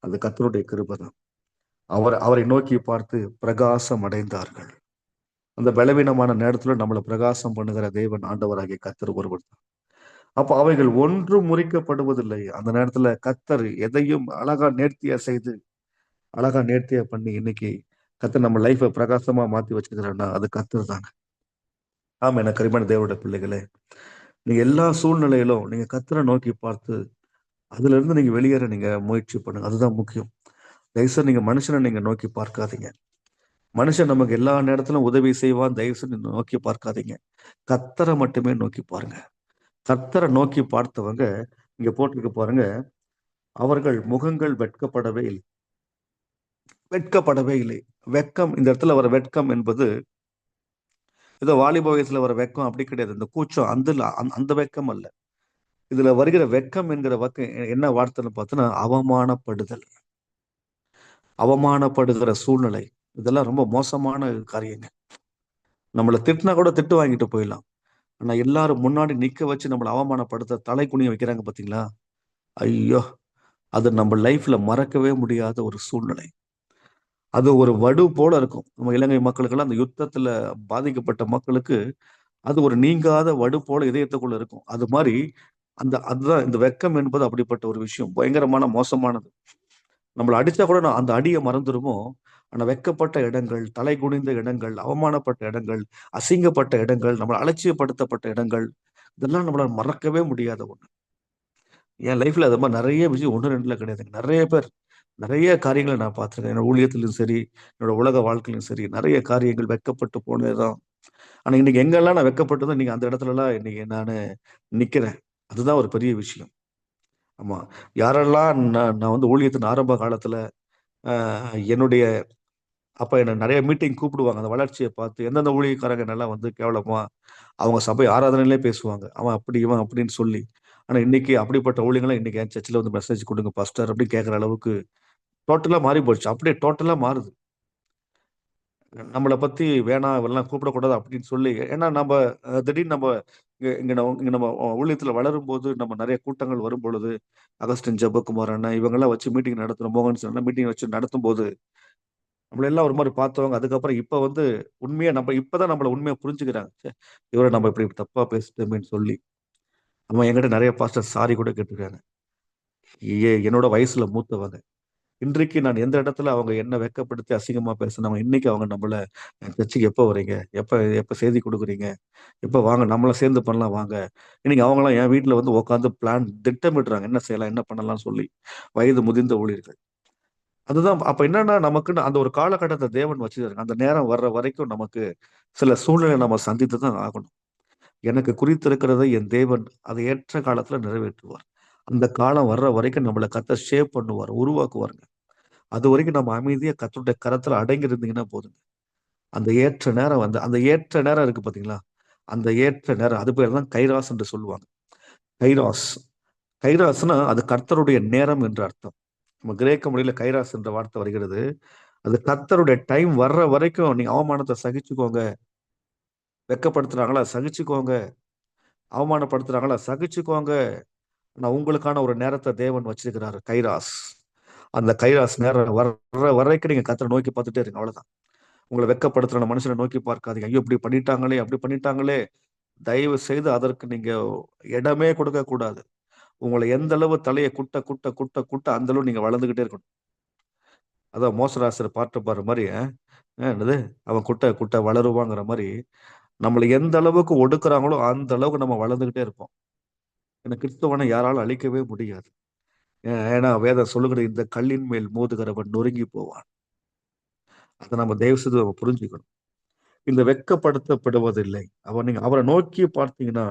அது கர்த்தருடைய கிருபை தான். அவரை நோக்கி பார்த்து பிரகாசம் அடைந்தார்கள். அந்த பலவீனமான நேரத்துல நம்மள பிரகாசம் பண்ணுகிற தேவன் ஆண்டவராகிய கர்த்தர் ஒருவர் தான். அப்ப அவைகள் ஒன்றும் முறிக்கப்படுவதில்லை. அந்த நேரத்துல கர்த்தர் எதையும் அழகா நேர்த்தியா செய்து, அழகா நேர்த்தியா பண்ணி இன்னைக்கு கர்த்தர் நம்ம லைஃப பிரகாசமா மாத்தி வச்சிருக்கிறார்ன்னா, அது கர்த்தர் தாங்க. ஆமா எனக்கு அருமையான தேவனுடைய பிள்ளைகளே. நீங்க எல்லா சூழ்நிலையிலும் நீங்க கர்த்தரை நோக்கி பார்த்து, அதிலிருந்து நீங்க வெளியேற நீங்க முயற்சி பண்ணுங்க. அதுதான் முக்கியம். தயவுசெய்து நீங்க மனுஷன நீங்க நோக்கி பார்க்காதீங்க. மனுஷன் நமக்கு எல்லா நேரத்திலும் உதவி செய்வான். தயவுசெய்து நோக்கி பார்க்காதீங்க. கர்த்தரை மட்டுமே நோக்கி பாருங்க. கர்த்தரை நோக்கி பார்த்தவங்க, இங்க போட்டிருக்கு பாருங்க, அவர்கள் முகங்கள் வெட்கப்படவே இல்லை. வெட்கப்படவே இல்லை. வெட்கம் இந்த இடத்துல வர வெட்கம் என்பது, ஏதோ வாலிப வயசுல வர வெட்கம் அப்படி கிடையாது. இந்த கூச்சம் அந்த வெட்கம் அல்ல. இதுல வருகிற வெட்கம் என்கிற என்ன வார்த்தைன்னு பார்த்தோன்னா, அவமானப்படுதல். அவமானப்படுகிற சூழ்நிலை. இதெல்லாம் ரொம்ப மோசமான காரியங்க. நம்மள திட்டினா கூட திட்டு வாங்கிட்டு போயிடலாம். ஆனா எல்லாரும் முன்னாடி நிக்க வச்சு நம்மள அவமானப்படுத்த தலை குனிய வைக்கிறாங்க பார்த்தீங்களா? ஐயோ! அது நம்ம லைஃப்ல மறக்கவே முடியாத ஒரு சூழ்நிலை. அது ஒரு வடு போல இருக்கும். நம்ம இலங்கை மக்களுக்கெல்லாம் அந்த யுத்தத்துல பாதிக்கப்பட்ட மக்களுக்கு, அது ஒரு நீங்காத வடு போல இதயத்துக்குள்ள இருக்கும். அது மாரி அதுதான் இந்த வெட்கம் என்பது அப்படிப்பட்ட ஒரு விஷயம். பயங்கரமான மோசமானது. நம்மள அடிச்சா கூட அந்த அடிய மறந்துருவோம். ஆனா வெட்கப்பட்ட இடங்கள், தலை குனிந்த இடங்கள், அவமானப்பட்ட இடங்கள், அசிங்கப்பட்ட இடங்கள், நம்மள அலட்சியப்படுத்தப்பட்ட இடங்கள், இதெல்லாம் நம்மளால மறக்கவே முடியாத ஒண்ணு. என் லைஃப்ல அது மாரி நெறைய விஷயம் 1, 2ல கிடையாதுங்க. நெறைய பேர், நெறைய காரியங்கள நான் பார்த்துருக்கேன். என்னோட ஊழியத்திலும் சரி, என்னோட உலக வாழ்க்கையிலும் சரி, நெறைய காரியங்கள் வெட்கப்பட்டு போனது தான். ஆனா இன்னைக்கு எங்கெல்லாம் நான் வெட்கப்பட்டதோ, இன்னைக்கு அந்த இடத்துலலாம் இன்னைக்கு நானு நிக்கிறேன். அதுதான் ஒரு பெரிய விஷயம். ஆமா. யாரெல்லாம் நான் வந்து ஊழியத்தின் ஆரம்ப காலத்துல, அ என்னுடைய அப்ப என்ன நெறைய மீட்டிங் கூப்பிடுவாங்க. அந்த வளர்ச்சிய பார்த்து எந்தெந்த ஊழியக்காரங்க நல்லா வந்து கேவலமா, அவங்க சபை ஆராதனையிலே பேசுவாங்க. அவன் அப்படி, இவன் அப்படின்னு சொல்லி. ஆனா இன்னைக்கு அப்படிப்பட்ட ஊழியங்கள்லாம் இன்னைக்கு என் சர்ச்ல வந்து மெசேஜ் குடுங்க பாஸ்டர் அப்படின்னு கேட்கிற அளவுக்கு டோட்டலா மாறி போச்சு. அப்படியே டோட்டலா மாறுது. நம்மள பத்தி வேணாம் இவரெல்லாம் கூப்பிடக்கூடாது அப்படின்னு சொல்லி ஏன்னா நம்ப திடீர்னு நம்ம இங்க நம்ம ஊழியத்துல வளரும்போது நம்ம நெறைய கூட்டங்கள் வரும்பொழுது, அகஸ்டின் ஜெபக்குமார் அண்ணன் இவங்கலாம் வச்சு மீட்டிங் நடத்துறோம். மோகன் சார் மீட்டிங் வச்சு நடத்தும்போது நம்மள எல்லாம் ஒரு மாரி பார்த்தவங்க. அதுக்கப்புறம் இப்ப வந்து உண்மையா இப்ப தான் நம்மள உண்மையா புரிஞ்சுக்கிறாங்க. ச்சே! இவர நம்ம இப்படி தப்பா பேசிட்டோமேன்னு சொல்லி. ஆமா என்கிட்ட நெறைய பாஸ்டர் சாரி கூட கேட்டுருக்காங்க. என்னோட வயசுல மூத்தவங்க. இன்றைக்கு நான் எந்த இடத்துல அவங்க என்ன வெட்கப்படுத்தி அசிங்கமா பேசுனாங்க, இன்னைக்கு அவங்க நம்மள சர்ச்சுக்கு எப்ப வரீங்க? எப்ப எப்ப செய்தி குடுக்குறீங்க? எப்ப வாங்க நம்மளும் சேர்ந்து பண்ணலாம் வாங்க. இன்னைக்கு அவங்கலாம் என் வீட்ல வந்து உட்கார்ந்து திட்டமிடுறாங்க. என்ன செய்யலாம்? என்ன பண்ணலாம்னு சொல்லி. வயது முதிர்ந்த ஊழியர்கள். அதுதான் அப்ப என்னன்னா நமக்குன்னு அந்த ஒரு காலகட்டத்தை தேவன் வச்சிருக்காங்க. அந்த நேரம் வர்ற வரைக்கும் நமக்கு சில சூழ்நிலை நம்ம சந்தித்து தான் ஆகணும். எனக்கு குறித்திருக்கிறதை என் தேவன் அதை ஏற்ற காலத்துல நிறைவேற்றுவார். அந்த காலம் வர்ற வரைக்கும் நம்மள கர்த்தர் ஷேப் பண்ணுவார், உருவாக்குவாருங்க. அது வரைக்கும் நம்ம அமைதியா கர்த்தருடைய கரத்துல அடங்கி இருந்தீங்கன்னா போதுங்க. அந்த ஏற்ற நேரம் வந்து அந்த ஏற்ற நேரம் இருக்கு பாத்தீங்களா? அந்த ஏற்ற நேரம் அது பேர் தான் கைராஸ் என்று சொல்லுவாங்க. கைராஸ். கைராஸ்னா அது கர்த்தருடைய நேரம் என்று அர்த்தம். நம்ம கிரேக்க மொழியில கைராஸ் என்ற வார்த்தை வருகிறது. அது கர்த்தருடைய டைம் வர்ற வரைக்கும் நீங்க அவமானத்தை சகிச்சுக்கோங்க. வெட்கப்படுத்துறாங்களா? சகிச்சுக்கோங்க. அவமானப்படுத்துறாங்களா? சகிச்சுக்கோங்க. ஆனா உங்களுக்கான ஒரு நேரத்த தேவன் வச்சிருக்கிறாரு. கைராஸ். அந்த கைராஸ் நேரம் வர்ற வரைக்கும் நீங்க கர்த்தரை நோக்கி பார்த்துட்டே இருங்க. அவ்வளவுதான். உங்கள வெட்கப்படுத்துற மனுஷனை நோக்கி பார்க்காதீங்க. ஐயோ! இப்படி பண்ணிட்டாங்களே, அப்படி பண்ணிட்டாங்களே. தயவு செய்து அதற்கு நீங்க இடமே கொடுக்கக் கூடாது. உங்கள எந்த அளவு தலைய குட்ட, குட்ட, குட்ட, குட்ட அந்த அளவு நீங்க வளர்ந்துகிட்டே இருக்கணும். அதான் மோசராசர் பாட்டு பாடுற மாரி, என்னது? அவன் குட்ட, குட்ட வளருவாங்கிற மாரி, நம்மள எந்த அளவுக்கு ஒடுக்குறாங்களோ, அந்த அளவுக்கு நம்ம வளர்ந்துகிட்டே இருப்போம். ஏன்னா கிறிஸ்தவனை யாராலும் அழிக்கவே முடியாது. ஏன்னா வேதம் சொல்லுகிற இந்த கல்லின் மேல் மோதுகிறவன் நொறுங்கி போவான். அத நம்ம தயவு செய்து நம்ம புரிஞ்சுக்கணும். இந்த வெட்கப்படுத்தப்படுவதில்லை. நீங்க அவர நோக்கி பார்த்தீங்கன்னா,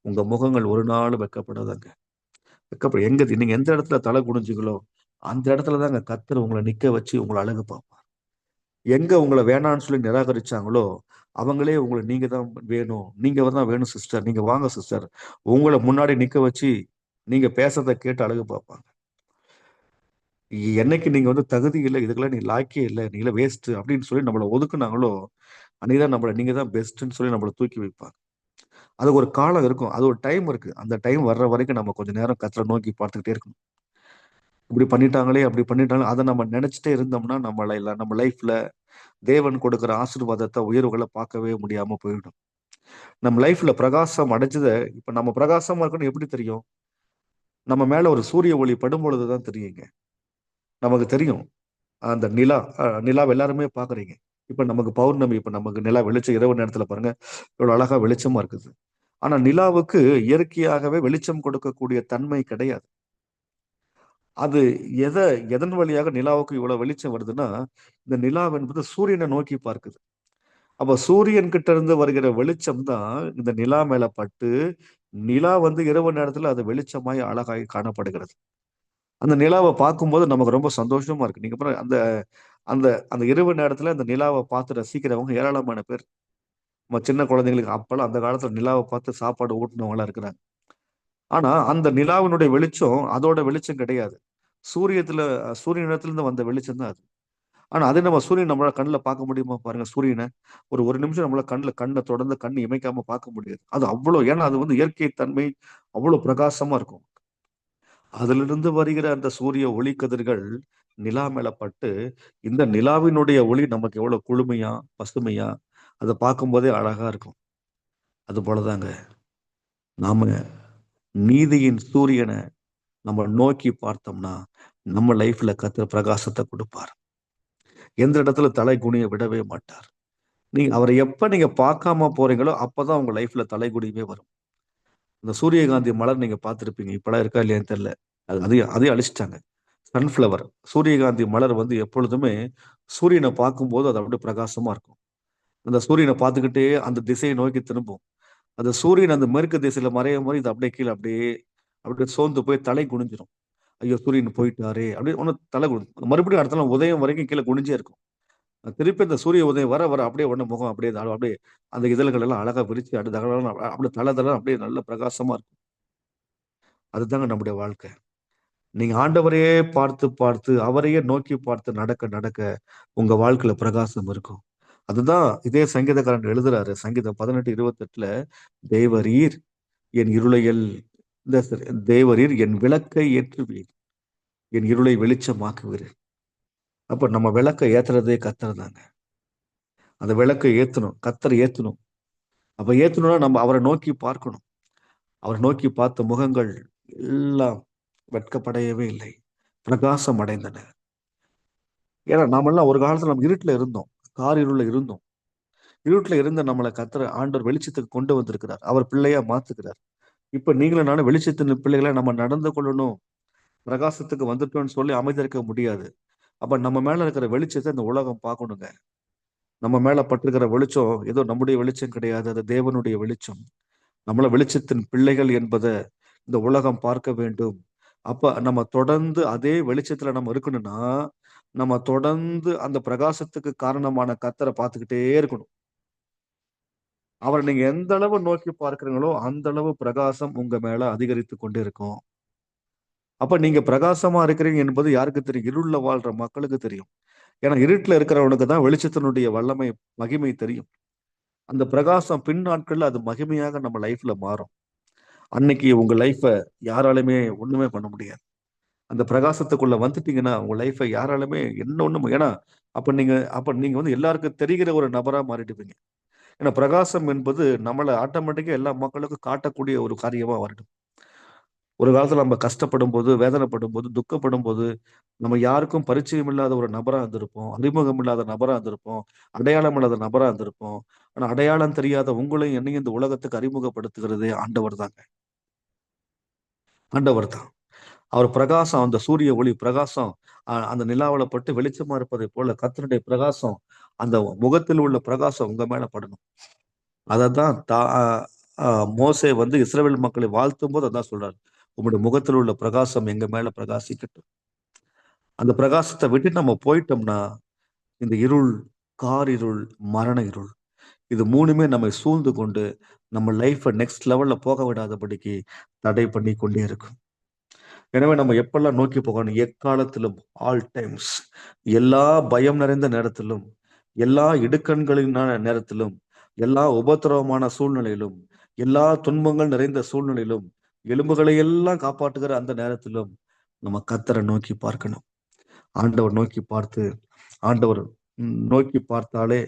உங்க முகங்கள் ஒரு நாளும் வெட்கப்படாதுங்க. எங்க நீங்க எந்த இடத்துல தலை குனிஞ்சீங்களோ, அந்த இடத்துல தாங்க கர்த்தர் உங்கள நிக்க வச்சு உங்கள அழகு பார்ப்பார். எங்க உங்கள வேணான்னு சொல்லி நிராகரிச்சாங்களோ, அவங்களே உங்கள நீங்க தான் வேணும். நீங்க தான் வேணும் சிஸ்டர். நீங்க வாங்க சிஸ்டர். உங்கள முன்னாடி நிக்க வச்சு, நீங்க பேசுறத கேட்டு அழகு பார்ப்பாங்க. என்னைக்கு நீங்க வந்து தகுதி இல்ல, இதுக்கெல்லாம் நீ லாயக்கே இல்ல, நீங்கலாம் வேஸ்ட் அப்படின்னு சொல்லி நம்மள ஒதுக்குனாங்களோ, அன்னைக்கு தான் நீங்க தான் பெஸ்ட்ன்னு சொல்லி நம்மள தூக்கி வைப்பாங்க. அதுக்கு ஒரு காலம் இருக்கும். அது ஒரு டைம் இருக்கு. அந்த டைம் வர்ற வரைக்கும் நம்ம கொஞ்ச நேரம் கர்த்தர நோக்கி பார்த்துக்கிட்டே இருக்கணும். இப்படி பண்ணிட்டாங்களே, அப்படி பண்ணிட்டாங்களே, அத நம்ம நெனச்சுட்டே இருந்தோம்னா, நம்ம லைஃப்ல தேவன் கொடுக்கிற ஆசீர்வாதத்த, உயர்வுகள பார்க்கவே முடியாம போயிடும். நம்ம லைஃப்ல பிரகாசம் அடைஞ்சத இப்ப நம்ம பிரகாசமா இருக்கோம்னு எப்படி தெரியும்? நம்ம மேல ஒரு சூரிய ஒளி படும்பொழுது தான் தெரியுங்க. நமக்கு தெரியும். அந்த நிலாவ எல்லாருமே பார்க்குறீங்க. இப்ப நமக்கு பௌர்ணமி, இப்ப நமக்கு நிலா வெளிச்சம் இரவு நேரத்துல பாருங்க, எவ்வளவு அழகா வெளிச்சமா இருக்குது. ஆனா நிலாவுக்கு இயற்கையாகவே வெளிச்சம் கொடுக்கக்கூடிய தன்மை கிடையாது. அது எத எதன் வழியாக நிலாவுக்கு இவ்வளவு வெளிச்சம் வருதுன்னா, இந்த நிலாவ் என்பது சூரியனை நோக்கி பார்க்குது. அப்ப சூரியன் கிட்ட இருந்து வருகிற வெளிச்சம் தான் இந்த நிலா மேல பட்டு, நிலா வந்து இரவு நேரத்துல அது வெளிச்சமாய் அழகாய் காணப்படுகிறது. அந்த நிலாவ பார்க்கும்போது நமக்கு ரொம்ப சந்தோஷமா இருக்கு. நீங்க பாருங்க அந்த அந்த அந்த இரவு நேரத்துல அந்த நிலாவ பார்த்து ரசிக்கிறவங்க ஏராளமான பேர். நம்ம சின்ன குழந்தைங்களுக்கு அப்பல்லாம் அந்த காலத்துல நிலாவ பார்த்து சாப்பாடு ஊட்டுனவங்கலாம் இருக்கிறாங்க. ஆனா அந்த நிலாவினுடைய வெளிச்சம் அதோட வெளிச்சம் கிடையாது. சூரியத்துல சூரியனிடத்திலிருந்து வந்த வெளிச்சம் தான் அது. ஆனா அதே நம்ம சூரியன் நம்மளால கண்ல பார்க்க முடியுமா? பாருங்க சூரியன. ஒரு நிமிஷம் நம்மளால கண்ண தொடர்ந்து கண் இமைக்காம பார்க்க முடியாது. அது அவ்வளோ ஏன்னா அது வந்து இயற்கை தன்மை அவ்வளோ பிரகாசமா இருக்கும். அதிலிருந்து வருகிற அந்த சூரிய ஒளிக்கதிர்கள் நிலா மேல பட்டு, இந்த நிலாவினுடைய ஒளி நமக்கு எவ்வளவு குளுமையா, பசுமையா, அத பார்க்கும்போதே அழகா இருக்கும். அதுபோல தாங்க நாம நீதியின் சூரியன நம்ம நோக்கி பார்த்தோம்னா, நம்ம லைஃப்ல கர்த்தர் பிரகாசத்த குடுப்பார். எந்த இடத்துல தலை குனிய விடவே மாட்டார். நீங்க அவர எப்ப நீங்க பார்க்காம போறீங்களோ, அப்பதான் உங்க லைஃப்ல தலைகுனிவே வரும். இந்த சூரியகாந்தி மலர் நீங்க பார்த்திருப்பீங்க. இப்பலாம் இருக்கா இல்லையான்னு தெரியல. அதையும் அதையும் அழிச்சுட்டாங்க. சன்ஃப்ளவர். சூரியகாந்தி மலர் வந்து எப்பொழுதுமே சூரியன பார்க்கும்போது அது அப்படியே பிரகாசமா இருக்கும். அந்த சூரியன பார்த்துக்கிட்டே அந்த திசையை நோக்கி திரும்பும். அந்த சூரியன் அந்த மேற்கு திசையில மறையும்போது இது அப்படியே கீழ அப்படியே சோர்ந்து போய் தலை குனிஞ்சிரும். ஐயோ! சூரியன் போயிட்டாரே! அப்படின்னு ஒண்ணு தலை மறுபடியும் அடுத்த நாள் உதயம் வரைக்கும் கீழ குனிஞ்சே இருக்கும். திருப்பி அந்த சூரிய உதயம் வர அப்படியே உடனே முகம் அப்படியே அந்த இதழ்கள் எல்லாம் அழகா விரிச்சு அப்படியே தல தல அப்படியே நல்ல பிரகாசமா இருக்கும். அதுதாங்க நம்முடைய வாழ்க்கை. நீங்க ஆண்டவரையே பார்த்து, பார்த்து அவரையே நோக்கி பார்த்து நடக்க, நடக்க உங்க வாழ்க்கையில பிரகாசம் இருக்கும். அதுதான் இதே சங்கீதக்காரன் எழுதுறாரு. சங்கீதம் 18:28ல தேவரீர் என் இருளையல் இந்த சரி தேவரீர் என் விளக்கை ஏற்றுவீர். என் இருளை வெளிச்சமாக்குவீர். அப்ப நம்ம விளக்க ஏத்துறதே கர்த்தர் தாங்க. அந்த விளக்க ஏத்தணும். கர்த்தர ஏத்தணும். அப்ப ஏத்தணும்னா நம்ம அவர நோக்கி பார்க்கணும். அவர நோக்கி பார்த்த முகங்கள் எல்லாம் வெட்கப்படையவே இல்லை. பிரகாசம் அடைந்தன. ஏன்னா நாமெல்லாம் ஒரு காலத்துல நம்ம இருட்டுல இருந்தோம். காரிருள்ல இருந்தோம். இருட்டுல இருந்த நம்மள கர்த்தர் ஆண்டவர் வெளிச்சத்துக்கு கொண்டு வந்திருக்கிறார். அவர் பிள்ளையா மாத்துகிறார். இப்ப நீங்களும் நானும் வெளிச்சத்தின் பிள்ளைகளா நம்ம நடந்து கொள்ளணும். பிரகாசத்துக்கு வந்துட்டோம்னு சொல்லி அமைதியா இருக்க முடியாது. அப்ப நம்ம மேல இருக்கிற வெளிச்சத்தை இந்த உலகம் பார்க்கணுங்க. நம்ம மேல பட்டிருக்கிற வெளிச்சம் ஏதோ நம்முடைய வெளிச்சம் கிடையாது, அது தேவனுடைய வெளிச்சம். நம்மள வெளிச்சத்தின் பிள்ளைகள் என்பதை இந்த உலகம் பார்க்க வேண்டும். அப்ப நம்ம தொடர்ந்து அதே வெளிச்சத்துல நம்ம இருக்கணும்னா, நம்ம தொடர்ந்து அந்த பிரகாசத்துக்கு காரணமான கர்த்தரை பார்த்துக்கிட்டே இருக்கணும். அவரை நீங்க எந்த அளவு நோக்கி பார்க்கிறீங்களோ அந்த அளவு பிரகாசம் உங்க மேல அதிகரித்து கொண்டே இருக்கும். அப்ப நீங்க பிரகாசமா இருக்கிறீங்க என்பது யாருக்கு தெரியும்? இருள்ல வாழ்ற மக்களுக்கு தெரியும். ஏன்னா இருட்டுல இருக்கிறவனுக்கு தான் வெளிச்சத்தினுடைய வல்லமை, மகிமை தெரியும். அந்த பிரகாசம் பின் நாட்கள்ல அது மகிமையாக நம்ம லைஃப்ல மாறும். அன்னைக்கு உங்க லைஃப யாராலுமே ஒண்ணுமே பண்ண முடியாது. அந்த பிரகாசத்துக்குள்ள வந்துட்டீங்கன்னா உங்க லைஃப யாராலுமே என்ன ஒண்ணும், ஏன்னா அப்ப நீங்க வந்து எல்லாருக்கும் தெரிகிற ஒரு நபரா மாறிடுவீங்க. ஏன்னா பிரகாசம் என்பது நம்மள ஆட்டோமேட்டிக்கா எல்லா மக்களுக்கும் காட்டக்கூடிய ஒரு காரியமா வரணும். ஒரு காலத்துல நம்ம கஷ்டப்படும் போது, வேதனைப்படும் போது, துக்கப்படும் போது, நம்ம யாருக்கும் பரிச்சயம் இல்லாத ஒரு நபரா இருந்திருப்போம். அறிமுகம் இல்லாத நபரா இருந்திருப்போம். அடையாளம் இல்லாத நபரா இருந்திருப்போம். ஆனா அடையாளம் தெரியாத உங்களையும் என்னையும் இந்த உலகத்துக்கு அறிமுகப்படுத்துகிறதே ஆண்டவர் தாங்க. ஆண்டவர் தான். அவர் பிரகாசம், அந்த சூரிய ஒளி பிரகாசம் அந்த நிலாவுல பட்டு வெளிச்சமா இருப்பதைப் போல கர்த்தருடைய பிரகாசம், அந்த முகத்தில் உள்ள பிரகாசம் உங்க மேல படணும். அதத்தான் அ மோசே வந்து இஸ்ரவேல் மக்களை வாழ்த்தும்போது அதான் சொல்றாரு. உம்முடைய முகத்தில் உள்ள பிரகாசம் எங்க மேல பிரகாசிக்கட்டும். அந்த பிரகாசத்த விட்டுட்டு நம்ம போயிட்டோம்னா, இந்த இருள், காரிருள், மரண இருள், இது 3மே நம்மை சூழ்ந்து கொண்டு, நம்ம லைஃப்ப நெக்ஸ்ட் லெவல்ல போக விடாதபடிக்கு தடை பண்ணி கொண்டே இருக்கும். எனவே நம்ம எப்பல்லாம் நோக்கி போகணும்? எக்காலத்திலும், ஆல் டைம்ஸ், எல்லா பயம் நிறைந்த நேரத்திலும், எல்லா இடுக்கண்களினான நேரத்திலும், எல்லா உபத்திரவமான சூழ்நிலையிலும், எல்லா துன்பங்கள் நிறைந்த சூழ்நிலையிலும், எலும்புகளை எல்லாம் காப்பாற்றுகிற அந்த நேரத்திலும் நம்ம கர்த்தரை நோக்கி பார்க்கணும். ஆண்டவர் நோக்கி பார்த்து, ஆண்டவர் நோக்கி பார்த்தாலே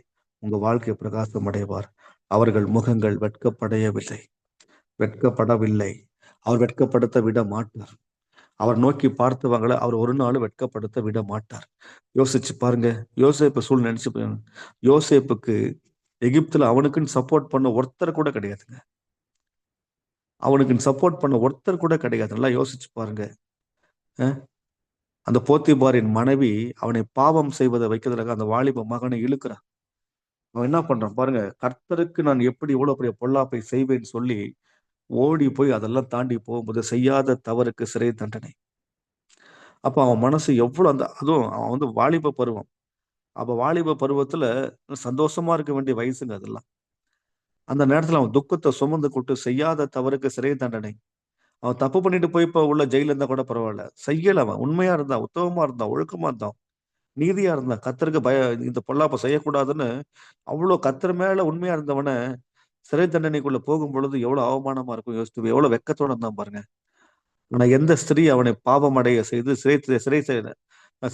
உங்க வாழ்க்கை பிரகாசம் அடைவார். அவர்கள் முகங்கள் வெட்கப்படையவில்லை, வெட்கப்படவில்லை. அவர் வெட்கப்படுத்த விட மாட்டார். அவர் நோக்கி பார்த்தவங்கள அவர் ஒரு நாளும் வெட்கப்படுத்த விட மாட்டார். யோசிச்சு பாருங்க. யோசேப்பு சூழ்நிலை நினைச்சு பாருங்க. யோசேப்புக்கு எகிப்துல அவனுக்குன்னு சப்போர்ட் பண்ண ஒருத்தர் கூட கிடையாதுங்க. அவனுக்கு சப்போர்ட் பண்ண ஒருத்தர் கூட கிடையாது. நல்லா யோசிச்சு பாருங்க. அஹ் அந்த போத்திபாரின் மனைவி அவனை பாவம் செய்வதை வைக்கிறதுக்காக அந்த வாலிப மகனை இழுக்கிறான். அவன் என்ன பண்றான் பாருங்க. கர்த்தருக்கு நான் எப்படி இவ்வளவு பெரிய பொல்லாப்பை செய்வேன்னு சொல்லி ஓடி போய் அதெல்லாம் தாண்டி போகும்போது செய்யாத தவறுக்கு சிறை தண்டனை. அப்ப அவன் மனசு எவ்வளவு அதுவும் அவன் வந்து வாலிப பருவம். அப்ப வாலிப பருவத்துல சந்தோஷமா இருக்க வேண்டிய வயசுங்க அதெல்லாம். அந்த நேரத்துல அவன் துக்கத்தை சுமந்து கொண்டு செய்யாத தவறுக்கு சிறை தண்டனை. அவன் தப்பு பண்ணிட்டு போய் இப்ப உள்ள ஜெயில இருந்தா கூட பரவாயில்ல. செய்யல, அவன் உண்மையா இருந்தான், உத்தமமா இருந்தான், ஒழுக்கமா இருந்தான், நீதியா இருந்தான், கர்த்தருக்கு இந்த பொல்லாப்ப செய்யக்கூடாதுன்னு அவ்வளவு கர்த்தர் மேல உண்மையா இருந்தவன சிறை தண்டனைக்குள்ள போகும் பொழுது எவ்வளவு அவமானமா இருக்கும் யோசித்து, எவ்வளவு வெக்கத்தோட இருந்தான் பாருங்க. ஆனா எந்த ஸ்திரீ அவனை பாவம் அடைய செய்து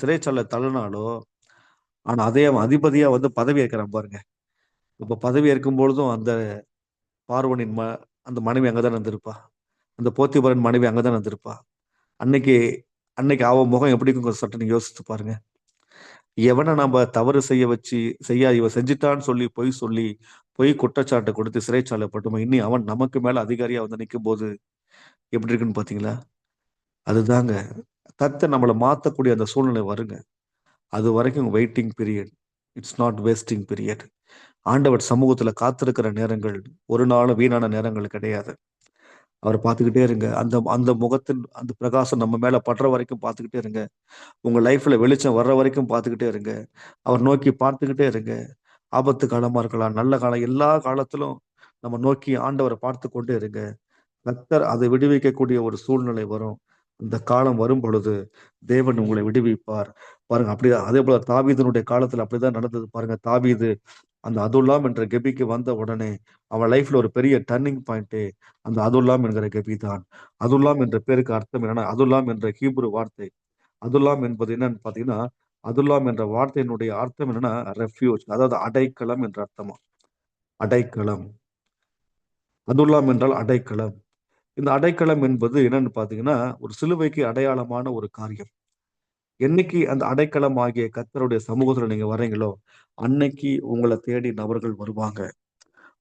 சிறைச்சாலை தள்ளினாலோ, ஆனா அதே அவன் அதிபதியா வந்து பதவி ஏற்கிறான் பாருங்க. இப்ப பதவி ஏற்கும் பொழுதும் அந்த பார்வோனின் அந்த மனைவி அங்கதான் இருந்திருப்பா. அந்த போத்திபாரின் மனைவி அங்கதான் இருந்திருப்பா. அன்னைக்கு அன்னைக்கு அவன் முகம் எப்படி இருக்கும் சட்ட நீங்க யோசிச்சு பாருங்க. எவனை நம்ம தவறு செய்ய வச்சு இவன் செஞ்சுட்டான்னு சொல்லி பொய் குற்றச்சாட்டை கொடுத்து சிறைச்சாலை பட்டுமா, இன்னி அவன் நமக்கு மேல அதிகாரியா வந்து நிற்கும் போது எப்படி இருக்குன்னு பாத்தீங்களா? அதுதாங்க கர்த்தர் நம்மளை மாத்தக்கூடிய அந்த சூழ்நிலை வருங்க. அது வரைக்கும் waiting period. It's not wasting period. ஆண்டவர் சமூகத்துல காத்திருக்கிற நேரங்கள் ஒரு நாளும் வீணான நேரங்கள் கிடையாது. அவர் பார்த்துக்கிட்டே இருங்க. அந்த அந்த முகத்தின் அந்த பிரகாசம் நம்ம மேல படுற வரைக்கும் பார்த்துக்கிட்டே இருங்க. உங்க லைஃப்ல வெளிச்சம் வர்ற வரைக்கும் பார்த்துக்கிட்டே இருங்க. அவர் நோக்கி பார்த்துக்கிட்டே இருங்க. ஆபத்து காலமா இருக்கலாம், நல்ல காலம், எல்லா காலத்திலும் நம்ம நோக்கி ஆண்டவரை பார்த்து கொண்டே இருங்க. கர்த்தர் அதை விடுவிக்கக்கூடிய ஒரு சூழ்நிலை வரும். அந்த காலம் வரும் பொழுது தேவன் உங்களை விடுவிப்பார். பாருங்க, அப்படிதான் அதே போல தாவீதினுடைய காலத்துல அப்படிதான் நடந்தது பாருங்க. தாவீது அந்த அதுல்லாம் என்ற கெபிக்கு வந்த உடனே அவன் லைஃப்ல ஒரு பெரிய டர்னிங் பாயிண்ட் அந்த அதுல்லாம் என்கிற கெபி தான். அதுல்லாம் என்ற பேருக்கு அர்த்தம் என்னன்னா, அதுல்லாம் என்ற ஹீப்ரு வார்த்தை. அதுல்லாம் என்பது என்னன்னு பாத்தீங்கன்னா, அதுல்லாம் என்ற வார்த்தையினுடைய அர்த்தம் என்னன்னா ரெஃப்யூஜ், அதாவது அடைக்கலம் என்ற அர்த்தமா. அடைக்கலம். அதுல்லாம் என்றால் அடைக்கலம். இந்த அடைக்கலம் என்பது என்னன்னு பாத்தீங்கன்னா ஒரு சிலுவைக்கு அடையாளமான ஒரு காரியம். என்னைக்கு அந்த அடைக்கலம் ஆகிய கர்த்தருடைய சமூகத்துல நீங்க வர்றீங்களோ, அன்னைக்கு உங்களை தேடி நபர்கள் வருவாங்க.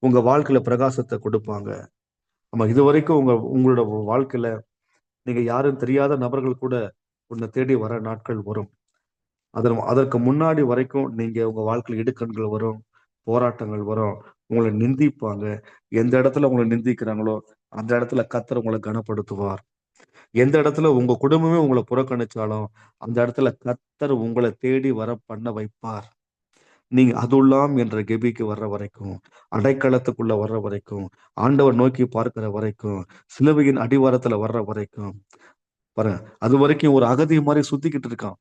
உங்க வாழ்க்கையில பிரகாசத்தை கொடுப்பாங்க. ஆமா, இதுவரைக்கும் உங்களோட வாழ்க்கையில நீங்க யாரும் தெரியாத நபர்கள் கூட உன்னை தேடி வர நாட்கள் வரும். அதற்கு முன்னாடி வரைக்கும் நீங்க உங்க வாழ்க்கையில இடுக்கண்கள் வரும், போராட்டங்கள் வரும், உங்களை நிந்திப்பாங்க. எந்த இடத்துல உங்களை நிந்திக்கிறாங்களோ அந்த இடத்துல கர்த்தர் உங்களை கனப்படுத்துவார். எந்த இடத்துல உங்க குடும்பமே உங்களை புறக்கணிச்சாலும் அந்த இடத்துல கர்த்தர் உங்களை தேடி வர பண்ண வைப்பார். நீங்க அதுல்லாம் என்ற கெபிக்கு வர்ற வரைக்கும், அடைக்கலத்துக்குள்ள வர்ற வரைக்கும், ஆண்டவர் நோக்கி பார்க்கிற வரைக்கும், சிலுவையின் அடிவாரத்துல வர்ற வரைக்கும் பாருங்க, அது வரைக்கும் ஒரு அகதி மாதிரி சுத்திக்கிட்டு இருக்கான்.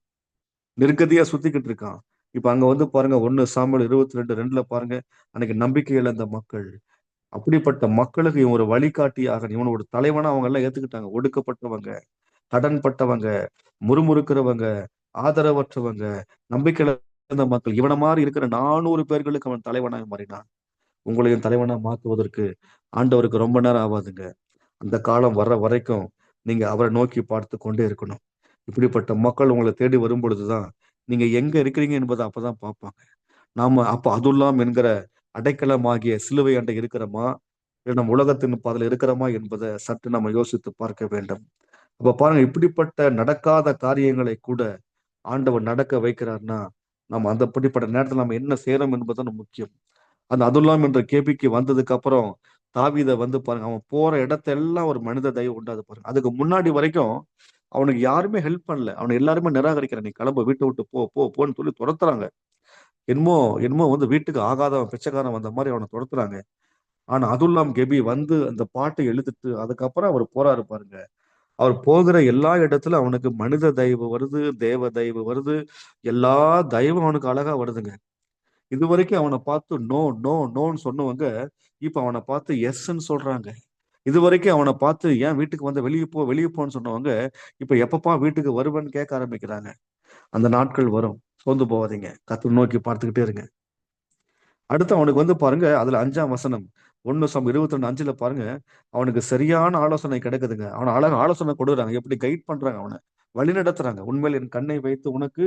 நிர்கதியா சுத்திக்கிட்டு இருக்கான். இப்ப அங்க வந்து பாருங்க 1 சாமுவேல் 22:2 பாருங்க, அன்னைக்கு நம்பிக்கை இழந்த மக்கள். அப்படிப்பட்ட மக்களுக்கு இவன் ஒரு வழிகாட்டியாக, இவன் ஒரு தலைவனா அவங்க எல்லாம் ஏத்துக்கிட்டாங்க. ஒடுக்கப்பட்டவங்க, கடன்பட்டவங்க, முறுமுறுக்கிறவங்க, ஆதரவற்றவங்க, நம்பிக்கை இழந்த மக்கள். இவன மாரி இருக்கிற 400 பேர்களுக்கு அவன் தலைவனாக மாறினான். உங்களையும் தலைவனா மாத்துவதற்கு ஆண்டவருக்கு ரொம்ப நேரம் ஆகாதுங்க. அந்த காலம் வர்ற வரைக்கும் நீங்க அவரை நோக்கி பார்த்து கொண்டே இருக்கணும். இப்படிப்பட்ட மக்கள் உங்களை தேடி வரும் பொழுதுதான் நீங்க எங்க இருக்கிறீங்க என்பதை அப்பதான் பார்ப்பாங்க. நாம அப்ப அதுல்லாம் என்கிற அடைக்கலமாகிய சிலுவை அண்டை இருக்கிறோமா, இல்லை நம்ம உலகத்தின் பாதையில இருக்கிறோமா என்பதை சற்று நம்ம யோசித்து பார்க்க வேண்டும். அப்ப பாருங்க, இப்படிப்பட்ட நடக்காத காரியங்களை கூட ஆண்டவர் நடக்க வைக்கிறார்னா, நம்ம அந்த அப்படிப்பட்ட நேரத்துல நம்ம என்ன செய்யறோம் என்பதுதான் முக்கியம். அந்த அதுல்லாம் என்ற கேபிக்கு வந்ததுக்கு அப்புறம் தாவீத வந்து பாருங்க, அவன் போற இடத்தெல்லாம் ஒரு மனித தயவு உண்டாது பாருங்க. அதுக்கு முன்னாடி வரைக்கும் அவனுக்கு யாருமே ஹெல்ப் பண்ணல. அவனை எல்லாருமே நிராகரிக்கிறான். நீ கிளம்பு, வீட்டை விட்டு போ போ போன்னு சொல்லி துரத்துறாங்க. என்னமோ என்னமோ வந்து வீட்டுக்கு ஆகாதவன் பிச்சைக்காரன் வந்த மாதிரி அவனை துரத்துறாங்க. ஆனா அதுல்லாம் கெபி வந்து அந்த பாட்டை எழுதிட்டு அதுக்கப்புறம் அவர் போறாரு பாருங்க. அவர் போகிற எல்லா இடத்துல அவனுக்கு மனித தயவு வருது, தேவ தயவு வருது, எல்லா தயவும் அவனுக்கு அழகா வருதுங்க. இதுவரைக்கும் அவனை பார்த்து நோ நோ நோன்னு சொன்னவங்க இப்ப அவனை பார்த்து எஸ்ன்னு சொல்றாங்க. இதுவரைக்கும் அவனை பார்த்து ஏன் வீட்டுக்கு வந்த, வெளியே போ வெளியே போன்னு சொன்னவங்க இப்ப எப்பப்பா வீட்டுக்கு வருவேன்னு கேட்க ஆரம்பிக்கிறாங்க. அந்த நாட்கள் வரும். சோர்ந்து போகாதீங்க. கர்த்தரை நோக்கி பார்த்துக்கிட்டே இருங்க. அடுத்து அவனுக்கு வந்து பாருங்க, அதுல 5ஆம் வசனம் 1 சம் 22:5 பாருங்க, அவனுக்கு சரியான ஆலோசனை கிடைக்குதுங்க. அவன அழகா ஆலோசனை கொடுக்குறாங்க. எப்படி கைட் பண்றாங்க அவன. வழி நடத்துறாங்க. உன்மேல் என் கண்ணை வைத்து உனக்கு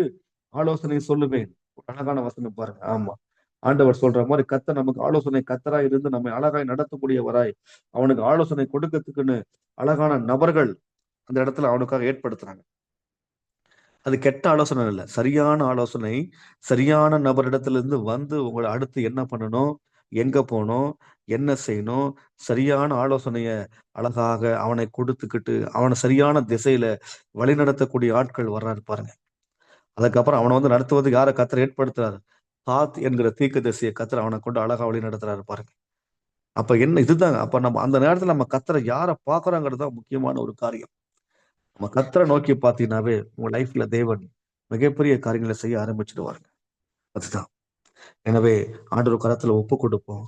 ஆலோசனை சொல்லுவேன். ஒரு அழகான வசனம் பாருங்க. ஆமா. ஆண்டவர் சொல்ற மாரி கர்த்தர் நமக்கு ஆலோசனை கர்த்தராய் இருந்து நம்மை அழகாய் நடத்தக்கூடியவராய், அவனுக்கு ஆலோசனை கொடுக்கறதுக்குன்னு அழகான நபர்கள் அந்த இடத்துல அவனுக்காக ஏற்படுத்துறாங்க. அது கெட்ட ஆலோசனை இல்ல. சரியான ஆலோசனை, சரியான நபரிடத்திலிருந்து வந்து உங்கள அடுத்து என்ன பண்ணணும்? எங்க போணும்? என்ன செய்யணும்? சரியான ஆலோசனைய அழகாக அவனை குடுத்துக்கிட்டு, அவன சரியான திசையில வழிநடத்தக்கூடிய ஆட்கள் வர்றாரு பாருங்க. அதுக்கப்புறம் அவன வந்து நடத்துவதற்கு யார கர்த்தர் ஏற்படுத்துறாரு? தாத் என்கிற தீர்க்கதரிசிய கர்த்தர் அவன கொண்டு அழகா வழி நடத்துறாரு பாருங்க. அப்ப என்ன இதுதாங்க. அப்ப நம்ம அந்த நேரத்துல நம்ம கர்த்தர யார பார்க்கிறோங்கிறது தான் முக்கியமான ஒரு காரியம். நம்ம கர்த்தர நோக்கி பார்த்தீங்கன்னாவே, உங்க லைஃப்ல தேவன் மிகப்பெரிய காரியங்கள செய்ய ஆரம்பிச்சுடுவாருங்க. அதுதான். எனவே ஆண்டவர் கரத்துல ஒப்பு கொடுப்போம்.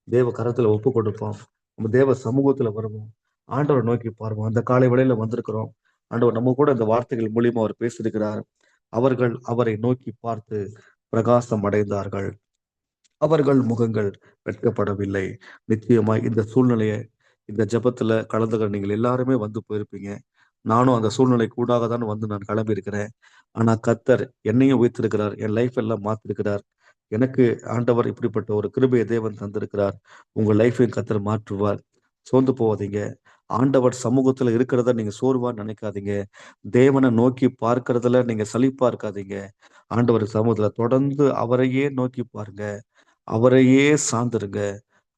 தேவ கரத்துல ஒப்பு கொடுப்போம். நம்ம தேவ சமூகத்துல வருவோம். ஆண்டவரை நோக்கி பாருவோம். அந்த காலை வேளையில வந்திருக்கிறோம். ஆண்டவர் நம்ம கூட இந்த வார்த்தைகள் மூலியமா அவர் பேசியிருக்கிறார். அவர்கள் அவரை நோக்கி பார்த்து பிரகாசம் அடைந்தார்கள். அவர்கள் முகங்கள் வெட்கப்படவில்லை. நிச்சயமாய் இந்த சூழ்நிலைய, இந்த ஜெபத்துல கலந்துக்கிற நீங்கள் எல்லாருமே வந்து போயிருப்பீங்க. நானும் அந்த சூழ்நிலைக்கு ஊடாக தான் வந்து நான் கிளம்பி இருக்கிறேன். ஆனா கர்த்தர் என்னையும் உயர்த்திருக்கிறார். என் லைஃப் எல்லாம் மாத்திருக்கிறார். எனக்கு ஆண்டவர் இப்படிப்பட்ட ஒரு கிருபையை தேவன் தந்திருக்கிறார். உங்க லைஃபையும் கர்த்தர் மாற்றுவார். சோர்ந்து போகாதீங்க. ஆண்டவர் சமூகத்துல இருக்கிறத நீங்க சோர்வா நினைக்காதீங்க. தேவனை நோக்கி பார்க்கிறதுல நீங்க சலிப்பா இருக்காதீங்க. ஆண்டவர் சமூகத்துல தொடர்ந்து அவரையே நோக்கி பாருங்க. அவரையே சார்ந்திருங்க.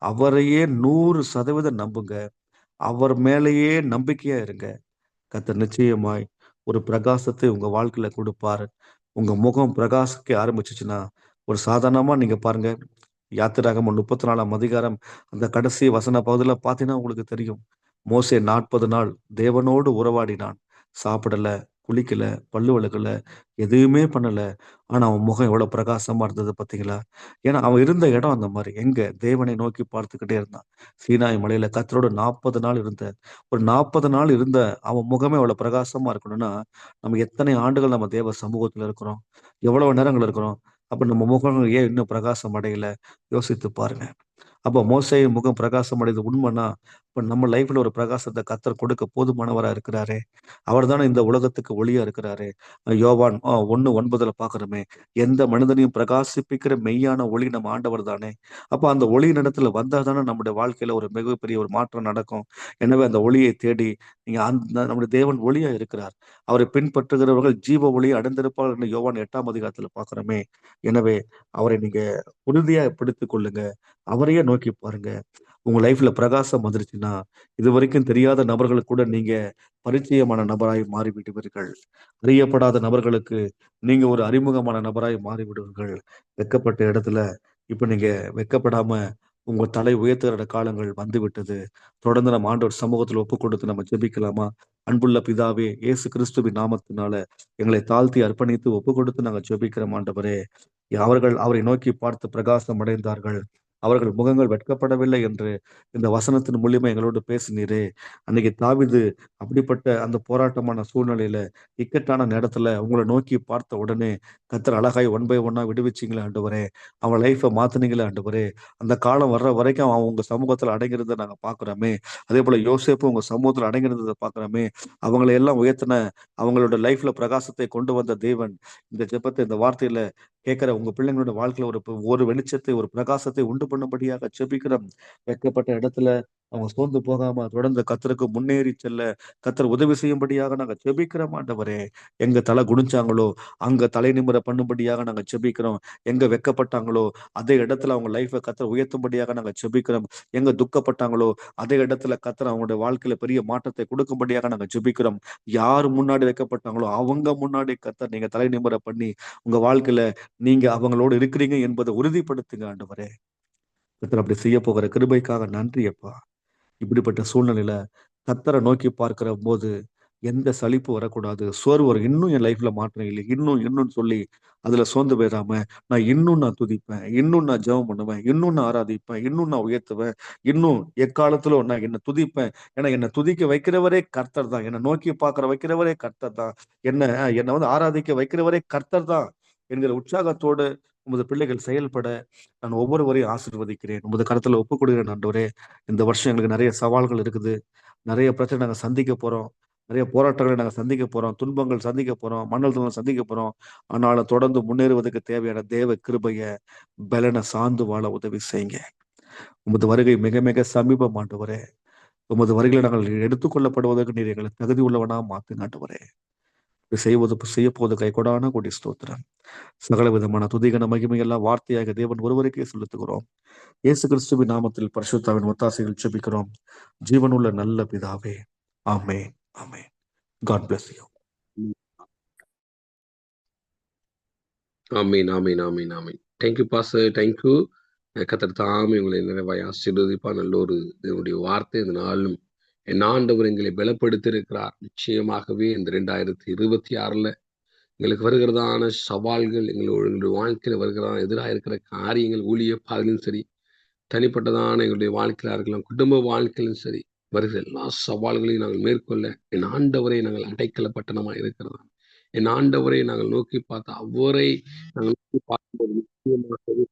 அவரையே 100% நம்புங்க. அவர் மேலேயே நம்பிக்கையா இருங்க. கர்த்தர் நிச்சயமாய் ஒரு பிரகாசத்தை உங்க வாழ்க்கையில கொடுப்பார். உங்க முகம் பிரகாசிக்க ஆரம்பிச்சுச்சுன்னா, ஒரு சாதாரணமா நீங்க பாருங்க, யாத்திராகமம் 34ஆம் அதிகாரம் அந்த கடைசி வசன பகுதியில பார்த்தீங்கன்னா உங்களுக்கு தெரியும். மோசே 40 நாள் தேவனோடு உறவாடினான். சாப்பிடல, குளிக்கல, பல்லு விளக்கல, எதுவுமே பண்ணல. ஆனா அவன் முகம் எவ்வளவு பிரகாசமா இருந்தது பார்த்தீங்களா? ஏன்னா அவன் இருந்த இடம் அந்த மாரி. எங்க? தேவனை நோக்கி பார்த்துக்கிட்டே இருந்தான். சீனாய் மலையில கர்த்தரோடு 40 நாள் இருந்த ஒரு 40 நாள் இருந்த அவன் முகமே அவ்வளவு பிரகாசமா இருக்கணும்னா, நம்ம எத்தனை ஆண்டுகள் நம்ம தேவ சமூகத்துல இருக்கிறோம்? எவ்வளவு நேரங்கள் இருக்கிறோம்? அப்ப நம்ம முகங்கள் ஏன் இன்னும் பிரகாசம் அடையல? யோசித்து பாருங்க. அப்ப மோசேயின் முகம் பிரகாசம் அடைந்தது உண்மைன்னா, இப்ப நம்ம லைஃப்ல ஒரு பிரகாசத்தை கர்த்தர் கொடுக்க போதுமானவரா இருக்கிறாரே. அவர் தானே இந்த உலகத்துக்கு ஒளியா இருக்கிறாரே. யோவான் 1:9 பார்க்கிறோமே, எந்த மனிதனையும் பிரகாசிப்பிக்கிற மெய்யான ஒளி நம்ம ஆண்டவர் தானே. அப்ப அந்த ஒளியின் இடத்துல வந்தா தானே நம்முடைய வாழ்க்கையில ஒரு மிகப்பெரிய ஒரு மாற்றம் நடக்கும். எனவே அந்த ஒளியை தேடி நீங்க அந்த நம்முடைய தேவன் ஒளியா இருக்கிறார். அவரை பின்பற்றுகிறவர்கள் ஜீவ ஒளியை அடைந்திருப்பார்கள் என்று யோவான் 8ஆம் அதிகாரத்துல பார்க்கிறோமே. எனவே அவரை நீங்க உறுதியா பிடித்துக் கொள்ளுங்க. அவரையே நோக்கி பாருங்க. உங்க லைஃப்ல பிரகாசம் வந்துருச்சுன்னா, இதுவரைக்கும் தெரியாத நபர்களுக்கு கூட நீங்க பரிச்சயமான நபராய் மாறிவிடுவீர்கள். அறியப்படாத நபர்களுக்கு நீங்க ஒரு அறிமுகமான நபராய் மாறிவிடுவீர்கள். வெட்கப்பட்ட இடத்துல இப்ப நீங்க வெட்கப்படாம உங்க தலை உயர்த்துகிற காலங்கள் வந்துவிட்டது. தொடர்ந்து நம்ம ஆண்டவர் சமூகத்துல ஒப்புக் கொடுத்து நம்ம ஜெபிக்கலாமா? அன்புள்ள பிதாவே, இயேசு கிறிஸ்துவின் நாமத்தினால எங்களை தாழ்த்தி அர்ப்பணித்து ஒப்புக் கொடுத்து நாங்க ஜெபிக்கிறோம் ஆண்டவரே. அவர்கள் அவரை நோக்கி பார்த்து பிரகாசம் அடைந்தார்கள். அவர்கள் முகங்கள் வெட்கப்படவில்லை என்று இந்த வசனத்தின் மூலியமா எங்களோடு பேசினீரே. அன்னைக்கு தாவீது அப்படிப்பட்ட அந்த போராட்டமான சூழ்நிலையில, இக்கட்டான நேரத்துல உங்கள நோக்கி பார்த்த உடனே கர்த்தர் அழகாய் ஒன் பை ஒன்னா விடுவிச்சீங்களே ஆண்டவரே. அவன் லைஃப மாத்துனீங்களே ஆண்டவரே. அந்த காலம் வர்ற வரைக்கும் அவன் உங்க சமூகத்துல அடங்கியிருந்தத நாங்க பார்க்கிறோமே. அதேபோல யோசேப்பு உங்க சமூகத்துல அடங்கியிருந்தத பார்க்கிறோமே. அவங்களை எல்லாம் உயர்த்தின அவங்களோட லைஃப்ல பிரகாசத்தை கொண்டு வந்த தேவன், இந்த ஜெபத்தை இந்த வார்த்தையில கேட்கிற உங்க பிள்ளைங்களோட வாழ்க்கையில ஒரு வெளிச்சத்தை, ஒரு பிரகாசத்தை உண்டு பண்ணும்படியாக ஜெபிக்கிறோம். வைக்கப்பட்ட இடத்துல அவங்க சோர்ந்து போகாம தொடர்ந்து கர்த்தருக்கு முன்னேறி செல்ல கர்த்தர் உதவி செய்யும்படியாக நாங்க ஜெபிக்கிறோம் ஆண்டவரே. எங்க தலை குனிஞ்சாங்களோ, அங்க தலை நிமிர பண்ணும்படியாக நாங்க ஜெபிக்கிறோம். எங்க வெட்கப்பட்டாங்களோ, அதே இடத்துல அவங்க லைஃப கர்த்தர் உயர்த்தும்படியாக நாங்க ஜெபிக்கிறோம். எங்க துக்கப்பட்டாங்களோ, அதே இடத்துல கர்த்தர் அவங்களுடைய வாழ்க்கையில பெரிய மாற்றத்தை கொடுக்கும்படியாக நாங்க ஜெபிக்கிறோம். யார் முன்னாடி வைக்கப்பட்டாங்களோ, அவங்க முன்னாடி கர்த்தர் நீங்க தலை நிமிர பண்ணி, உங்க வாழ்க்கையில நீங்க அவங்களோடு இருக்கிறீங்க என்பதை உறுதிப்படுத்துங்க ஆண்டவரே. கர்த்தர் அப்படி செய்ய போகிற கிருபைக்காக நன்றி அப்பா. இப்படிப்பட்ட சூழ்நிலையில கர்த்தரை நோக்கி பார்க்கிற போது எந்த சலிப்பு வரக்கூடாது. சோர்வு வரும். இன்னும் என் லைஃப்ல மாற்றம் இல்லை. இன்னும் சொல்லி அதுல சோர்ந்து போயிடாம, நான் துதிப்பேன். இன்னும் நான் ஜெபம் பண்ணுவேன். இன்னும் நான் ஆராதிப்பேன். இன்னும் நான் உயர்த்துவேன். இன்னும் எக்காலத்திலும் நான் என்ன துதிப்பேன். ஏன்னா என்ன துதிக்க வைக்கிறவரே கர்த்தர் தான். என்ன நோக்கி பார்க்கிற வைக்கிறவரே கர்த்தர் தான். என்ன வந்து ஆராதிக்க வைக்கிறவரே கர்த்தர் தான் என்கிற உற்சாகத்தோடு உமது பிள்ளைகள் செயல்பட நான் ஒவ்வொருவரையும் ஆசீர்வதிக்கிறேன். உமது கரத்துல ஒப்புக் கொடுக்கிறேன் ஆண்டவரே. இந்த வருஷம் எங்களுக்கு நிறைய சவால்கள் இருக்குது. நிறைய பிரச்சனை நாங்க சந்திக்க போறோம். நிறைய போராட்டங்களை நாங்க சந்திக்க போறோம். துன்பங்கள் சந்திக்க போறோம். மன அழுத்தங்கள் சந்திக்க போறோம். ஆனாலும் தொடர்ந்து முன்னேறுவதற்கு தேவையான தேவ கிருபைய, பலன சார்ந்து வாழ உதவி செய்யுங்க. உமது வருகை மிக மிக சமீபம் ஆண்டவரே. உமது வருகையில நாங்கள் எடுத்துக்கொள்ளப்படுவதற்கு நீர் எங்களை தகுதி உள்ளவனா மாத்துங்க ஆண்டவரே. செய்ய போவது கைகொடான கொடி ஸ்தோத்திரம். சகல விதமான துதிகன மகிமை எல்லாம் வார்த்தையாக தேவன் ஒருவருக்கே செலுத்துகிறோம். இயேசு கிறிஸ்துவின் நாமத்தில் பரிசுத்தாவின் ஒத்தாசைகள் ஜெபிக்கிறோம். ஜீவனுள்ள நல்ல பிதாவே. ஆமென். ஆமென். God bless you. ஆமீன், ஆமீன், ஆமீன், ஆமீன். Thank you pastor, thank you. கர்த்தர் தாமே உங்களை நிறைவாய் ஆசீர்வதிப்பா. நல்ல ஒரு இதனுடைய வார்த்தை இந்த நாளும் என் ஆண்டவர் எங்களை பலப்படுத்தி இருக்கிறார். நிச்சயமாகவே இந்த 2026 எங்களுக்கு வருகிறதான சவால்கள், எங்களுடைய வாழ்க்கையில வருகிறதான எதிராக இருக்கிற காரியங்கள், ஊழிய பாதையிலும் சரி, தனிப்பட்டதான எங்களுடைய வாழ்க்கையில இருக்கலாம், குடும்ப வாழ்க்கையிலும் சரி, வருகிற எல்லா சவால்களையும் நாங்கள் மேற்கொள்ள என் ஆண்டவரை நாங்கள் அடைக்கல பட்டணமாக இருக்கிறதா, என் ஆண்டவரை நாங்கள் நோக்கி பார்த்து அவரை நாங்கள் நோக்கி பார்க்கும்போது நிச்சயமாகவே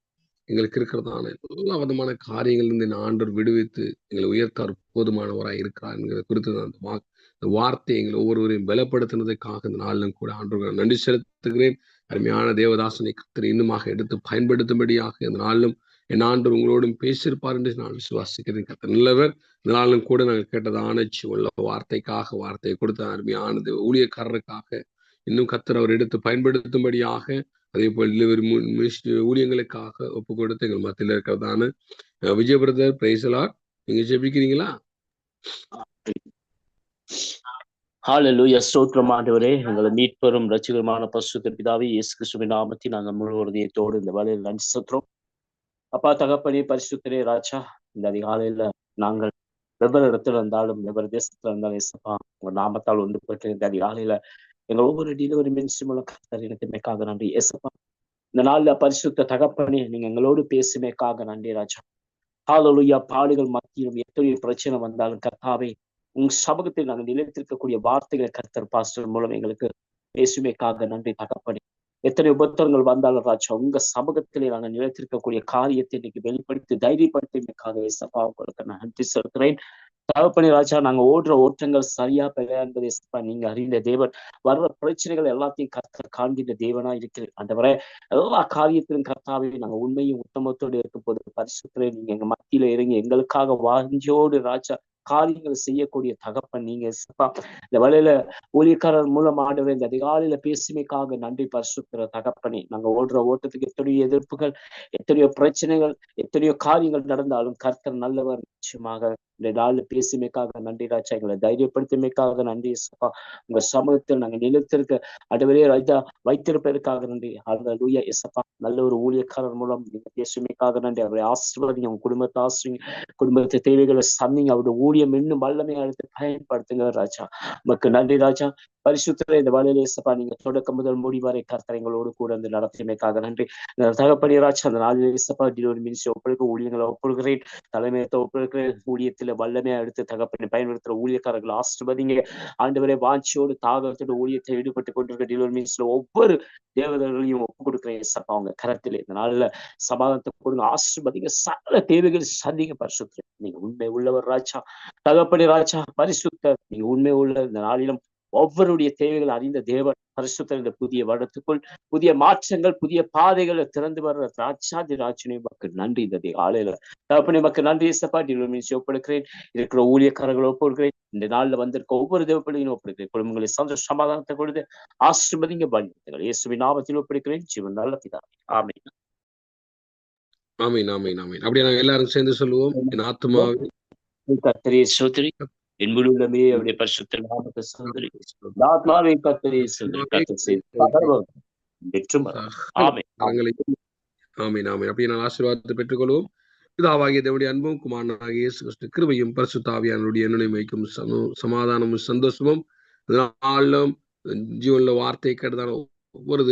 எங்களுக்கு இருக்கிறதான எல்லா விதமான காரியங்களிலிருந்து என் ஆண்டவர் விடுவித்து எங்களை உயர்த்தார் போதுமானவராய் இருக்கிறார் என்கிறத குறித்து அந்த வார்த்தை எங்களை ஒவ்வொருவரையும் பலப்படுத்தினதுக்காக இந்த நாளிலும் கூட ஆண்டவர்கள் நன்றி செலுத்துகிறேன். அருமையான தேவதாசனை கர்த்தர் இன்னுமாக எடுத்து பயன்படுத்தும்படியாக இந்த நாளிலும் என் ஆண்டவர் உங்களோடும் பேசியிருப்பார் என்று நான் விசுவாசிக்கிறேன். கர்த்தர் நல்லவர். இந்த நாளிலும் கூட நாங்கள் கேட்டதான உள்ள வார்த்தையை கொடுத்த அருமையான ஊழியக்காரருக்காக இன்னும் கர்த்தர் அவர் எடுத்து பயன்படுத்தும்படியாக, அதே போல் ஊழியங்களுக்காக ஒப்பு கொடுத்து எங்கள் மத்தியில் இருக்கிறதான Vijay brother, praise the Lord. நீங்க ஜெபிக்கிறீங்களா? ஹல்லேலூயா. ஸ்தோத்திரம் ஆண்டவரே. எங்களை மீட்பெரும் ரட்சகருமான பரிசுத்த பிதாவே, இயேசு கிறிஸ்துவின் நாமத்தில் நாங்கள் முழு இதயத்தோடு இந்த வேலையில் நன்றி செலுத்துறோம். அப்பா தகப்பனே, பரிசுத்தரே ராஜா, இந்த அதிகாலையில நாங்கள் வெவ்வேறு இடத்துல இருந்தாலும், வெவ்வேறு தேசத்துல இருந்தாலும் ஏசப்பா, உங்க நாமத்தால் ஒன்றுபட்டு இந்த அதிகாலையில எங்கள் ஒவ்வொரு டெலிவரி மினிஸ்ட்ரி மூலம் கர்த்தர் எனக்குமேக்காக நன்றி ஏசப்பா. இந்த நாள்ல பரிசுத்த தகப்பனே, நீங்க எங்களோடு பேசுமேக்காக நன்றி ராஜா. ஹல்லேலூயா. பாடுகள் மத்தியிலும் எத்தனை பிரச்சனை வந்தாலும் கர்த்தாவே, உங்க சமூகத்தில் நாங்கள் நிலைத்திருக்கக்கூடிய வார்த்தைகளை கர்த்தர் பாஸ்டர் மூலம் எங்களுக்கு பேசுமேக்காக நன்றி தகப்பனே. எத்தனை உபத்திரங்கள் வந்தாலும் ராஜா உங்க சமூகத்திலே நாங்கள் நிலைத்திருக்கக்கூடிய காரியத்தை இன்னைக்கு வெளிப்படுத்தி தைரியப்படுத்தினதுக்காக ஏசப்பா உங்களுக்கு நான் நன்றி செலுத்துறேன். தகப்பனே ராஜா, நாங்க ஓடுற ஓட்டங்கள் சரியா பிழையா என்பதை நீங்க அறிந்த தேவன். வர்ற பிரச்சனைகள் எல்லாத்தையும் கர்த்தர் காண்கின்ற தேவனா இருக்கிறேன் ஆண்டவரே. எல்லா காரியத்திலும் கர்த்தாவே நாங்க உண்மையும் உத்தமத்தோடு இருக்கும் போது பரிசுத்தரே நீங்க எங்க மத்தியில இறங்கி எங்களுக்காக வாஞ்சோடு ராஜா காரியங்களை செய்யக்கூடிய தகப்பன் நீங்க இந்த வேலையில ஊழியக்காரர் மூலம் ஆண்டவரே இந்த அதிகாலையில பேசுமைக்காக நன்றி பரிசுத்தர தகப்பனே. நாங்க ஓடுற ஓட்டத்துக்கு எத்தனையோ எதிர்ப்புகள், எத்தனையோ பிரச்சனைகள், எத்தனையோ காரியங்கள் நடந்தாலும் கர்த்தர் நல்லவர். நிச்சயமாக இந்த நாள் பேசுமைக்காக நன்றி ராஜா. எங்களை தைரியப்படுத்துமைக்காக நன்றி சப்பா. உங்க சமூகத்தில் நாங்க நிலைத்திருக்க ஆண்டவரே ராஜா வைத்திருப்பதற்காக நன்றி. ஹல்லேலூயா இயேசப்பா. நல்ல ஒரு ஊழியக்காரர் மூலம் நீங்க பேசுமைக்காக நன்றி. அவரை ஆசீர்வதிங்க, உங்க குடும்பத்தை ஆசீர்வதிங்க, குடும்பத்தை தேவைகளை சந்திங்க, அவருடைய ஊழியம் இன்னும் வல்லமையா எடுத்து பயன்படுத்துங்க ராஜா. உமக்கு நன்றி ராஜா. பரிசுத்தரே இந்த வேலையில இயேசப்பா நீங்க தொடக்கம் முதல் முடிவரை கர்த்தர் எங்களோடு கூட வந்து நடத்திமைக்காக நன்றி. தகப்பனே ராஜா, அந்த நாளில் இயேசப்பா ஒரு மினிஸ்ட்ரி ஒப்புழைக்க ஊழியங்களை ஒப்புழுகிறேன், தலைமையத்தை ஒப்புழைக்கிறேன், ஊழியத்துல வல்லமையா எடுத்து தகப்பனை பயன்படுத்துற ஊழியக்காரர்கள் ஆசீர்வதிங்க ஆண்டவரே. வாஞ்சியோடு தாகத்தோடு ஊழியத்தை ஈடுபட்டு கொண்டிருக்க டிலோர் மினிஸ்ட்ரியில ஒவ்வொரு தேவதர்களையும் ஒப்பு கொடுக்கிறேன் இயேசப்பா உங்க கரத்திலே. இந்த நாள்ல சமாதானத்தை கொடுங்க, ஆசீர்வதிங்க, சகல தேவைகள் சந்திங்க பரிசுத்தரே. நீங்க உண்மை உள்ளவர் ராஜா. தகப்பனே ராஜா பரிசுத்தர், நீங்க உண்மை உள்ள இந்த நாளிலும் ஒவ்வொருடைய தேவைகள் அறிந்த தேவன் பரிசுத்தர். இந்த புதிய வருடத்துக்குள் புதிய மாற்றங்கள், புதிய பாதைகளை திறந்து வர்ற ராஜாதி ராஜனை மக்கள் நன்றி. இந்த ஆலையில தகப்பனே மக்கள் நன்றி இயேசப்பா. டிலோமினிஸ்ட்ரி ஒப்படைக்கிறேன், இருக்கிற ஊழியக்காரர்களை ஒப்புக்கிறேன், இந்த நாள்ல வந்திருக்க ஒவ்வொரு தேவப்படியும் ஒப்படைக்கிறேன். குடும்பங்களை சந்தோஷ சமாதானத்தை கொடுத்து ஆசீர்வதிங்க, வழிநடத்துங்கள். இயேசுவின் நாமத்தில் ஒப்படைக்கிறேன், ஜீவன் நல்ல பிதாவே. ஆமென். ஆமீன் ஆமீன் ஆமீன். அப்படியே நாங்க எல்லாரும் சேர்ந்து சொல்லுவோம். என் ஆத்துமாவே கர்த்தரை ஸ்தோத்திரி, என் முழு உள்ளமே அவருடைய பரிசுத்த நாமத்தை ஸ்தோத்திரி. ஆத்மாவே கர்த்தரை ஸ்தோத்திரி, கர்த்தர் செய்த சகலமும் வெற்றும் வரும். ஆமென். ஆமீன் ஆமீன். அப்படியே நான் ஆசீர்வாதத்தை பெற்றுக்கொள்வோம். பிதாவாகிய தேவனுடைய அன்பும் குமாரனாகிய இயேசு கிறிஸ்து கிருபையும் பரிசுத்த ஆவியானவருடைய என்னுடைமைக்கும் சமாதானமும் சந்தோஷமும் நாளும் ஜீவனுள்ள வார்த்தை கேட்டதான ஒவ்வொரு